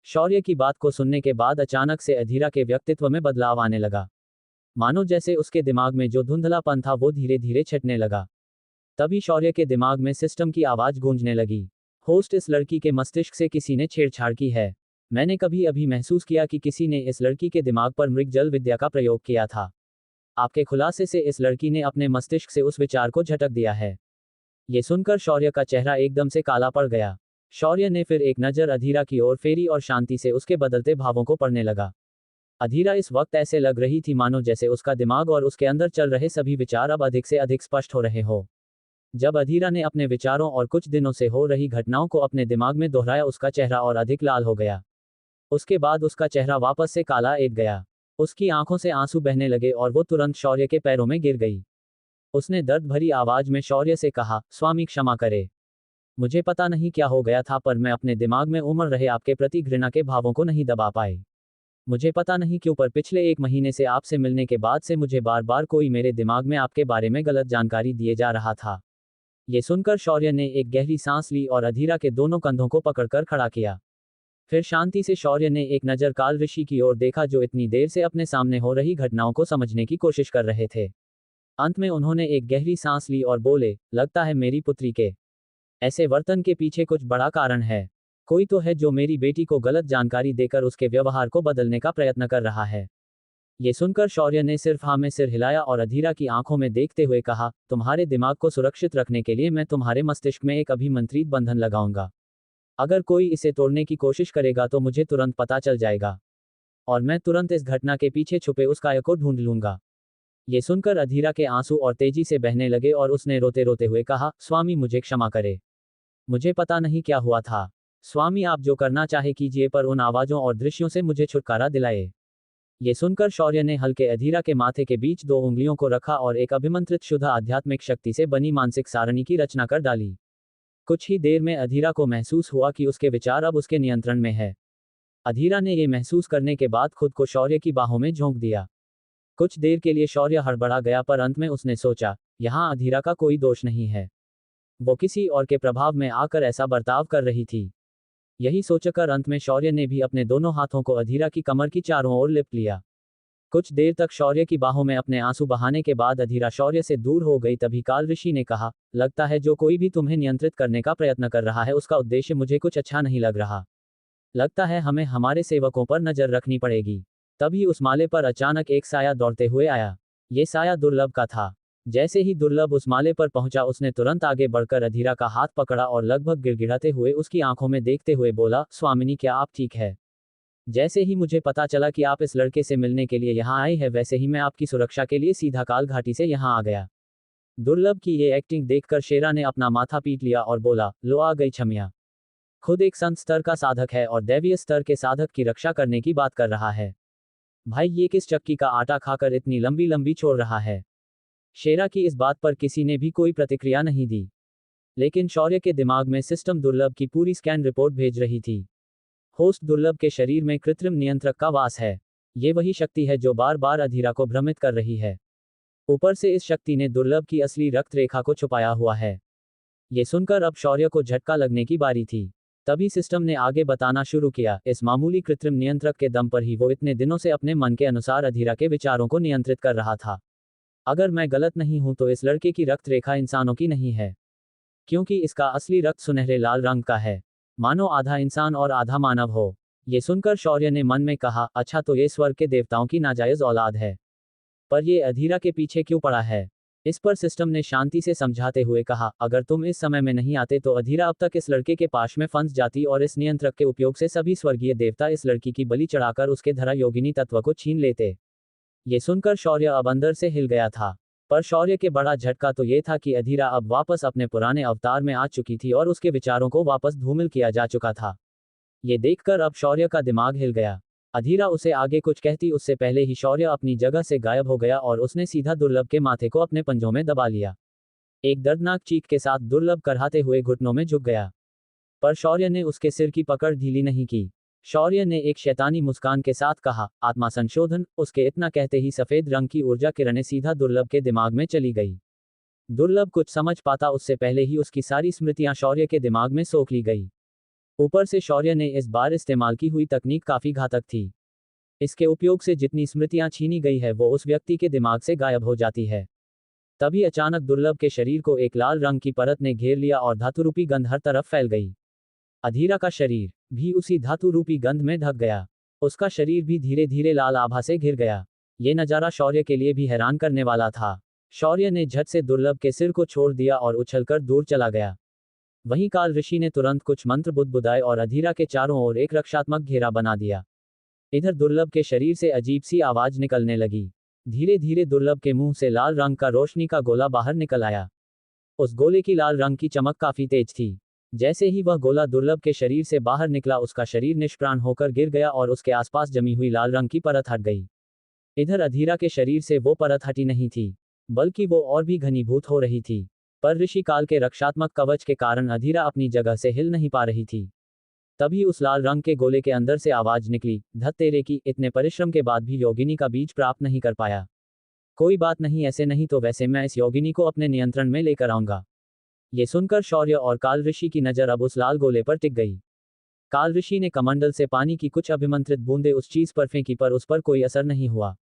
शौर्य की बात को सुनने के बाद अचानक से अधीरा के व्यक्तित्व में बदलाव आने लगा, मानो जैसे उसके दिमाग में जो धुंधलापन था वो धीरे धीरे छटने लगा। तभी शौर्य के दिमाग में सिस्टम की आवाज गूंजने लगी, होस्ट, इस लड़की के मस्तिष्क से किसी ने छेड़छाड़ की है। मैंने कभी अभी महसूस किया कि किसी ने इस लड़की के दिमाग पर मृगजल विद्या का प्रयोग किया था। आपके खुलासे से इस लड़की ने अपने मस्तिष्क से उस विचार को झटक दिया है। ये सुनकर शौर्य का चेहरा एकदम से काला पड़ गया। शौर्य ने फिर एक नज़र अधीरा की ओर फेरी और शांति से उसके बदलते भावों को पढ़ने लगा। अधीरा इस वक्त ऐसे लग रही थी मानो जैसे उसका दिमाग और उसके अंदर चल रहे सभी विचार अब अधिक से अधिक स्पष्ट हो रहे हो। जब अधीरा ने अपने विचारों और कुछ दिनों से हो रही घटनाओं को अपने दिमाग में दोहराया, उसका चेहरा और अधिक लाल हो गया। उसके बाद उसका चेहरा वापस से काला एट गया। उसकी आंखों से आंसू बहने लगे और वो तुरंत शौर्य के पैरों में गिर गई। उसने दर्द भरी आवाज में शौर्य से कहा, स्वामी क्षमा करे। मुझे पता नहीं क्या हो गया था, पर मैं अपने दिमाग में उमड़ रहे आपके प्रति घृणा के भावों को नहीं दबा पाए। मुझे पता नहीं क्यों, पर पिछले 1 महीने से आपसे मिलने के बाद से मुझे बार बार कोई मेरे दिमाग में आपके बारे में गलत जानकारी दिए जा रहा था। ये सुनकर शौर्य ने एक गहरी सांस ली और अधीरा के दोनों कंधों को पकड़कर खड़ा किया। फिर शांति से शौर्य ने एक नज़र काल ऋषि की ओर देखा, जो इतनी देर से अपने सामने हो रही घटनाओं को समझने की कोशिश कर रहे थे। अंत में उन्होंने एक गहरी सांस ली और बोले, लगता है मेरी पुत्री के ऐसे वर्तन के पीछे कुछ बड़ा कारण है। कोई तो है जो मेरी बेटी को गलत जानकारी देकर उसके व्यवहार को बदलने का प्रयत्न कर रहा है। ये सुनकर शौर्य ने सिर्फ हाँ में सिर हिलाया और अधीरा की आंखों में देखते हुए कहा, तुम्हारे दिमाग को सुरक्षित रखने के लिए मैं तुम्हारे मस्तिष्क में एक अभिमंत्रित बंधन लगाऊंगा। अगर कोई इसे तोड़ने की कोशिश करेगा तो मुझे तुरंत पता चल जाएगा और मैं तुरंत इस घटना के पीछे छुपे उस काया को ढूंढ लूंगा। ये सुनकर अधीरा के आंसू और तेजी से बहने लगे और उसने रोते रोते हुए कहा, स्वामी मुझे क्षमा करे। मुझे पता नहीं क्या हुआ था। स्वामी आप जो करना चाहे कीजिए, पर उन आवाज़ों और दृश्यों से मुझे छुटकारा दिलाए। ये सुनकर शौर्य ने हल्के अधीरा के माथे के बीच 2 उंगलियों को रखा और एक अभिमंत्रित शुद्ध आध्यात्मिक शक्ति से बनी मानसिक सारणी की रचना कर डाली। कुछ ही देर में अधीरा को महसूस हुआ कि उसके विचार अब उसके नियंत्रण में है। अधीरा ने ये महसूस करने के बाद खुद को शौर्य की बाहों में झोंक दिया। कुछ देर के लिए शौर्य हड़बड़ा गया, पर अंत में उसने सोचा, यहाँ अधीरा का कोई दोष नहीं है। वो किसी और के प्रभाव में आकर ऐसा बर्ताव कर रही थी। यही सोचकर अंत में शौर्य ने भी अपने दोनों हाथों को अधीरा की कमर की चारों ओर लिपट लिया। कुछ देर तक शौर्य की बाहों में अपने आंसू बहाने के बाद अधीरा शौर्य से दूर हो गई। तभी काल ऋषि ने कहा, लगता है जो कोई भी तुम्हें नियंत्रित करने का प्रयत्न कर रहा है उसका उद्देश्य मुझे कुछ अच्छा नहीं लग रहा। लगता है हमें हमारे सेवकों पर नजर रखनी पड़ेगी। तभी उस माले पर अचानक एक साया दौड़ते हुए आया। ये साया दुर्लभ का था। जैसे ही दुर्लभ उस माले पर पहुंचा, उसने तुरंत आगे बढ़कर अधीरा का हाथ पकड़ा और लगभग गिड़गिड़ाते हुए उसकी आंखों में देखते हुए बोला, स्वामिनी क्या आप ठीक है? जैसे ही मुझे पता चला कि आप इस लड़के से मिलने के लिए यहाँ आए हैं, वैसे ही मैं आपकी सुरक्षा के लिए सीधा काल घाटी से यहाँ आ गया। दुर्लभ की ये एक्टिंग देखकर शेरा ने अपना माथा पीट लिया और बोला, लो आ गई छमिया। खुद एक संत स्तर का साधक है और दैवीय स्तर के साधक की रक्षा करने की बात कर रहा है। भाई ये किस चक्की का आटा खाकर इतनी लंबी लंबी छोड़ रहा है? शेरा की इस बात पर किसी ने भी कोई प्रतिक्रिया नहीं दी। लेकिन शौर्य के दिमाग में सिस्टम दुर्लभ की पूरी स्कैन रिपोर्ट भेज रही थी। होस्ट दुर्लभ के शरीर में कृत्रिम नियंत्रक का वास है। ये वही शक्ति है जो बार बार अधीरा को भ्रमित कर रही है। ऊपर से इस शक्ति ने दुर्लभ की असली रक्त रेखा को छुपाया हुआ है। ये सुनकर अब शौर्य को झटका लगने की बारी थी। तभी सिस्टम ने आगे बताना शुरू किया, इस मामूली कृत्रिम नियंत्रक के दम पर ही वो इतने दिनों से अपने मन के अनुसार अधीरा के विचारों को नियंत्रित कर रहा था। अगर मैं गलत नहीं हूं तो इस लड़के की रक्त रेखा इंसानों की नहीं है, क्योंकि इसका असली रक्त सुनहरे लाल रंग का है, मानो आधा इंसान और आधा मानव हो। ये सुनकर शौर्य ने मन में कहा, अच्छा तो ये स्वर्ग के देवताओं की नाजायज औलाद है, पर ये अधीरा के पीछे क्यों पड़ा है? इस पर सिस्टम ने शांति से समझाते हुए कहा, अगर तुम इस समय में नहीं आते तो अधीरा अब तक इस लड़के के पाश में फंस जाती और इस नियंत्रक के उपयोग से सभी स्वर्गीय देवता इस लड़की की बलि चढ़ाकर उसके धरा योगिनी तत्व को छीन लेते। ये सुनकर शौर्य अब अंदर से हिल गया था। पर शौर्य के बड़ा झटका तो ये था कि अधीरा अब वापस अपने पुराने अवतार में आ चुकी थी और उसके विचारों को वापस धूमिल किया जा चुका था। ये देखकर अब शौर्य का दिमाग हिल गया। अधीरा उसे आगे कुछ कहती उससे पहले ही शौर्य अपनी जगह से गायब हो गया और उसने सीधा दुर्लभ के माथे को अपने पंजों में दबा लिया। एक दर्दनाक चीख के साथ दुर्लभ कराहते हुए घुटनों में झुक गया, पर शौर्य ने उसके सिर की पकड़ ढीली नहीं की। शौर्य ने एक शैतानी मुस्कान के साथ कहा, आत्मा संशोधन। उसके इतना कहते ही सफेद रंग की ऊर्जा किरणें सीधा दुर्लभ के दिमाग में चली गई। दुर्लभ कुछ समझ पाता उससे पहले ही उसकी सारी स्मृतियां शौर्य के दिमाग में सोख ली गई। ऊपर से शौर्य ने इस बार इस्तेमाल की हुई तकनीक काफी घातक थी। इसके उपयोग से जितनी स्मृतियां छीनी गई है वो उस व्यक्ति के दिमाग से गायब हो जाती है। तभी अचानक दुर्लभ के शरीर को एक लाल रंग की परत ने घेर लिया और धातुरूपी गंध हर तरफ फैल गई। अधीरा का शरीर भी उसी धातु रूपी गंध में ढक गया। उसका शरीर भी धीरे धीरे लाल आभा से घिर गया। ये नज़ारा शौर्य के लिए भी हैरान करने वाला था। शौर्य ने झट से दुर्लभ के सिर को छोड़ दिया और उछलकर दूर चला गया। वहीं काल ऋषि ने तुरंत कुछ मंत्र बुदबुदाए और अधीरा के चारों ओर एक रक्षात्मक घेरा बना दिया। इधर दुर्लभ के शरीर से अजीब सी आवाज निकलने लगी। धीरे धीरे दुर्लभ के मुंह से लाल रंग का रोशनी का गोला बाहर निकल आया। उस गोले की लाल रंग की चमक काफी तेज थी। जैसे ही वह गोला दुर्लभ के शरीर से बाहर निकला, उसका शरीर निष्प्राण होकर गिर गया और उसके आसपास जमी हुई लाल रंग की परत हट गई। इधर अधीरा के शरीर से वो परत हटी नहीं थी, बल्कि वो और भी घनीभूत हो रही थी। पर ऋषि काल के रक्षात्मक कवच के कारण अधीरा अपनी जगह से हिल नहीं पा रही थी। तभी उस लाल रंग के गोले के अंदर से आवाज निकली, धत तेरे की, इतने परिश्रम के बाद भी योगिनी का बीज प्राप्त नहीं कर पाया। कोई बात नहीं, ऐसे नहीं तो वैसे मैं इस योगिनी को अपने नियंत्रण में लेकर आऊंगा। ये सुनकर शौर्य और काल ऋषि की नजर अब उस लाल गोले पर टिक गई। काल ऋषि ने कमंडल से पानी की कुछ अभिमंत्रित बूंदें उस चीज पर फेंकी पर उस पर कोई असर नहीं हुआ।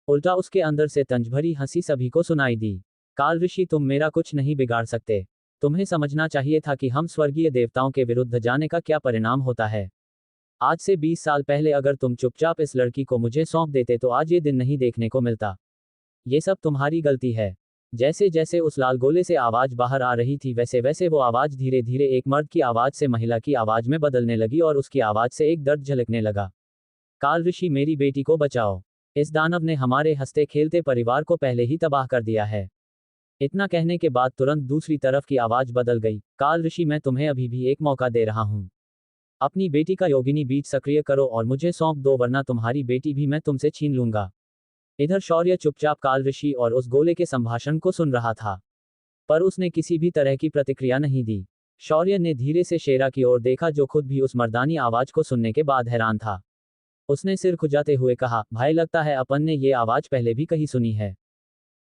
उल्टा उसके अंदर से तंजभरी हंसी सभी को सुनाई दी। काल ऋषि, तुम मेरा कुछ नहीं बिगाड़ सकते। तुम्हें समझना चाहिए था कि हम स्वर्गीय देवताओं के विरुद्ध जाने का क्या परिणाम होता है। आज से 20 साल पहले अगर तुम चुपचाप इस लड़की को मुझे सौंप देते तो आज ये दिन नहीं देखने को मिलता। ये सब तुम्हारी गलती है। जैसे जैसे उस लाल गोले से आवाज बाहर आ रही थी वैसे वैसे वो आवाज धीरे धीरे एक मर्द की आवाज से महिला की आवाज में बदलने लगी और उसकी आवाज से एक दर्द झलकने लगा। काल ऋषि, मेरी बेटी को बचाओ। इस दानव ने हमारे हंसते खेलते परिवार को पहले ही तबाह कर दिया है। इतना कहने के बाद तुरंत दूसरी तरफ की आवाज बदल गई। काल ऋषि, मैं तुम्हें अभी भी एक मौका दे रहा हूं। अपनी बेटी का योगिनी बीज सक्रिय करो और मुझे सौंप दो, वरना तुम्हारी बेटी भी मैं तुमसे छीन लूंगा। इधर शौर्य चुपचाप काल ऋषि और उस गोले के संभाषण को सुन रहा था, पर उसने किसी भी तरह की प्रतिक्रिया नहीं दी। शौर्य ने धीरे से शेरा की ओर देखा, जो खुद भी उस मर्दानी आवाज को सुनने के बाद हैरान था। उसने सिर खुजाते हुए कहा, भाई, लगता है अपन ने ये आवाज पहले भी कहीं सुनी है,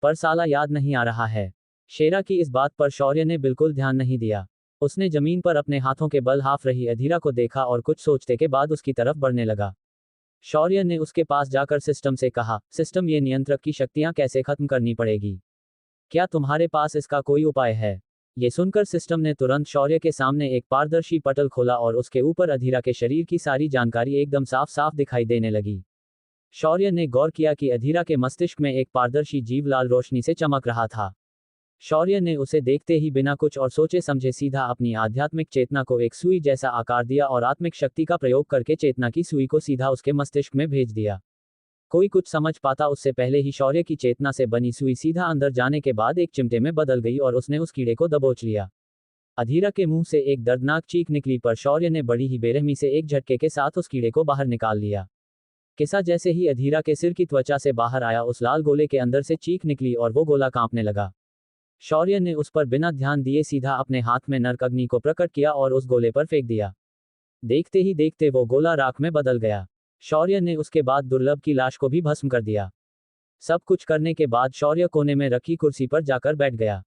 पर साला याद नहीं आ रहा है। शेरा की इस बात पर शौर्य ने बिल्कुल ध्यान नहीं दिया। उसने जमीन पर अपने हाथों के बल हाफ रही अधीरा को देखा और कुछ सोचते के बाद उसकी तरफ बढ़ने लगा। शौर्य ने उसके पास जाकर सिस्टम से कहा, सिस्टम, ये नियंत्रक की शक्तियां कैसे खत्म करनी पड़ेगी? क्या तुम्हारे पास इसका कोई उपाय है? ये सुनकर सिस्टम ने तुरंत शौर्य के सामने एक पारदर्शी पटल खोला और उसके ऊपर अधीरा के शरीर की सारी जानकारी एकदम साफ साफ दिखाई देने लगी। शौर्य ने गौर किया कि अधीरा के मस्तिष्क में एक पारदर्शी जीव लाल रोशनी से चमक रहा था। शौर्य ने उसे देखते ही बिना कुछ और सोचे समझे सीधा अपनी आध्यात्मिक चेतना को एक सुई जैसा आकार दिया और आत्मिक शक्ति का प्रयोग करके चेतना की सुई को सीधा उसके मस्तिष्क में भेज दिया। कोई कुछ समझ पाता उससे पहले ही शौर्य की चेतना से बनी सुई सीधा अंदर जाने के बाद एक चिमटे में बदल गई और उसने उस कीड़े को दबोच लिया। अधीरा के मुंह से एक दर्दनाक चीख निकली, पर शौर्य ने बड़ी ही बेरहमी से एक झटके के साथ उस कीड़े को बाहर निकाल लिया। किसा जैसे ही अधीरा के सिर की त्वचा से बाहर आया, उस लाल गोले के अंदर से चीख निकली और वो गोला कांपने लगा। शौर्य ने उस पर बिना ध्यान दिए सीधा अपने हाथ में नरक अग्नि को प्रकट किया और उस गोले पर फेंक दिया। देखते ही देखते वो गोला राख में बदल गया। शौर्य ने उसके बाद दुर्लभ की लाश को भी भस्म कर दिया। सब कुछ करने के बाद शौर्य कोने में रखी कुर्सी पर जाकर बैठ गया।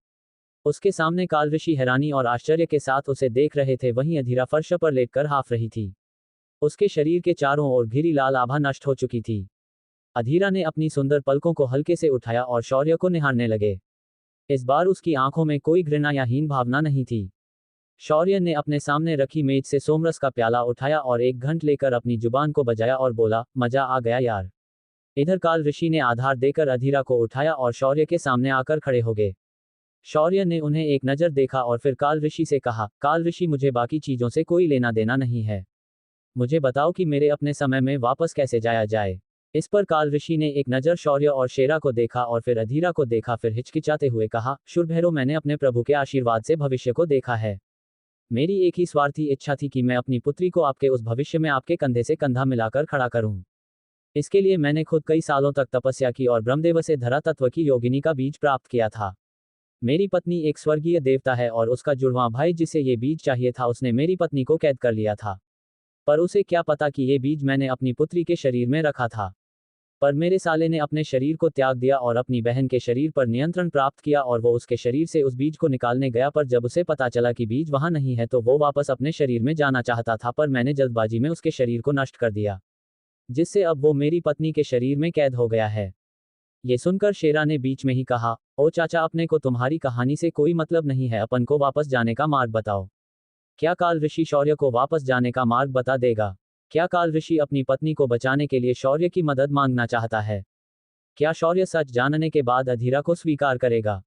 उसके सामने काल ऋषि हैरानी और आश्चर्य के साथ उसे देख रहे थे, वहीं अधीरा फर्श पर लेटकर हाफ रही थी। उसके शरीर के चारों ओर घिरी लाल आभा नष्ट हो चुकी थी। अधीरा ने अपनी सुंदर पलकों को हल्के से उठाया और शौर्य को निहारने लगे। इस बार उसकी आंखों में कोई घृणा या हीन भावना नहीं थी। शौर्य ने अपने सामने रखी मेज से सोमरस का प्याला उठाया और एक घंट लेकर अपनी जुबान को बजाया और बोला, मजा आ गया यार। इधर काल ऋषि ने आधार देकर अधीरा को उठाया और शौर्य के सामने आकर खड़े हो गए। शौर्य ने उन्हें एक नजर देखा और फिर काल ऋषि से कहा, काल ऋषि, मुझे बाकी चीजों से कोई लेना देना नहीं है। मुझे बताओ कि मेरे अपने समय में वापस कैसे जाया जाए। इस पर काल ऋषि ने एक नजर शौर्य और शेरा को देखा और फिर अधीरा को देखा, फिर हिचकिचाते हुए कहा, शूरभैरव, मैंने अपने प्रभु के आशीर्वाद से भविष्य को देखा है। मेरी एक ही स्वार्थी इच्छा थी कि मैं अपनी पुत्री को आपके उस भविष्य में आपके कंधे से कंधा मिलाकर खड़ा करूं। इसके लिए मैंने खुद कई सालों तक तपस्या की और ब्रह्मदेव से धरा तत्व की योगिनी का बीज प्राप्त किया था। मेरी पत्नी एक स्वर्गीय देवता है और उसका जुड़वां भाई जिसे ये बीज चाहिए था, उसने मेरी पत्नी को कैद कर लिया था। पर उसे क्या पता कि ये बीज मैंने अपनी पुत्री के शरीर में रखा था। पर मेरे साले ने अपने शरीर को त्याग दिया और अपनी बहन के शरीर पर नियंत्रण प्राप्त किया और वो उसके शरीर से उस बीज को निकालने गया, पर जब उसे पता चला कि बीज वहां नहीं है तो वो वापस अपने शरीर में जाना चाहता था, पर मैंने जल्दबाजी में उसके शरीर को नष्ट कर दिया, जिससे अब वो मेरी पत्नी के शरीर में कैद हो गया है। ये सुनकर शेरा ने बीच में ही कहा, ओ चाचा, अपने को तुम्हारी कहानी से कोई मतलब नहीं है, अपन को वापस जाने का मार्ग बताओ। क्या काल ऋषि शौर्य को वापस जाने का मार्ग बता देगा? क्या काल ऋषि अपनी पत्नी को बचाने के लिए शौर्य की मदद मांगना चाहता है? क्या शौर्य सच जानने के बाद अधीरा को स्वीकार करेगा?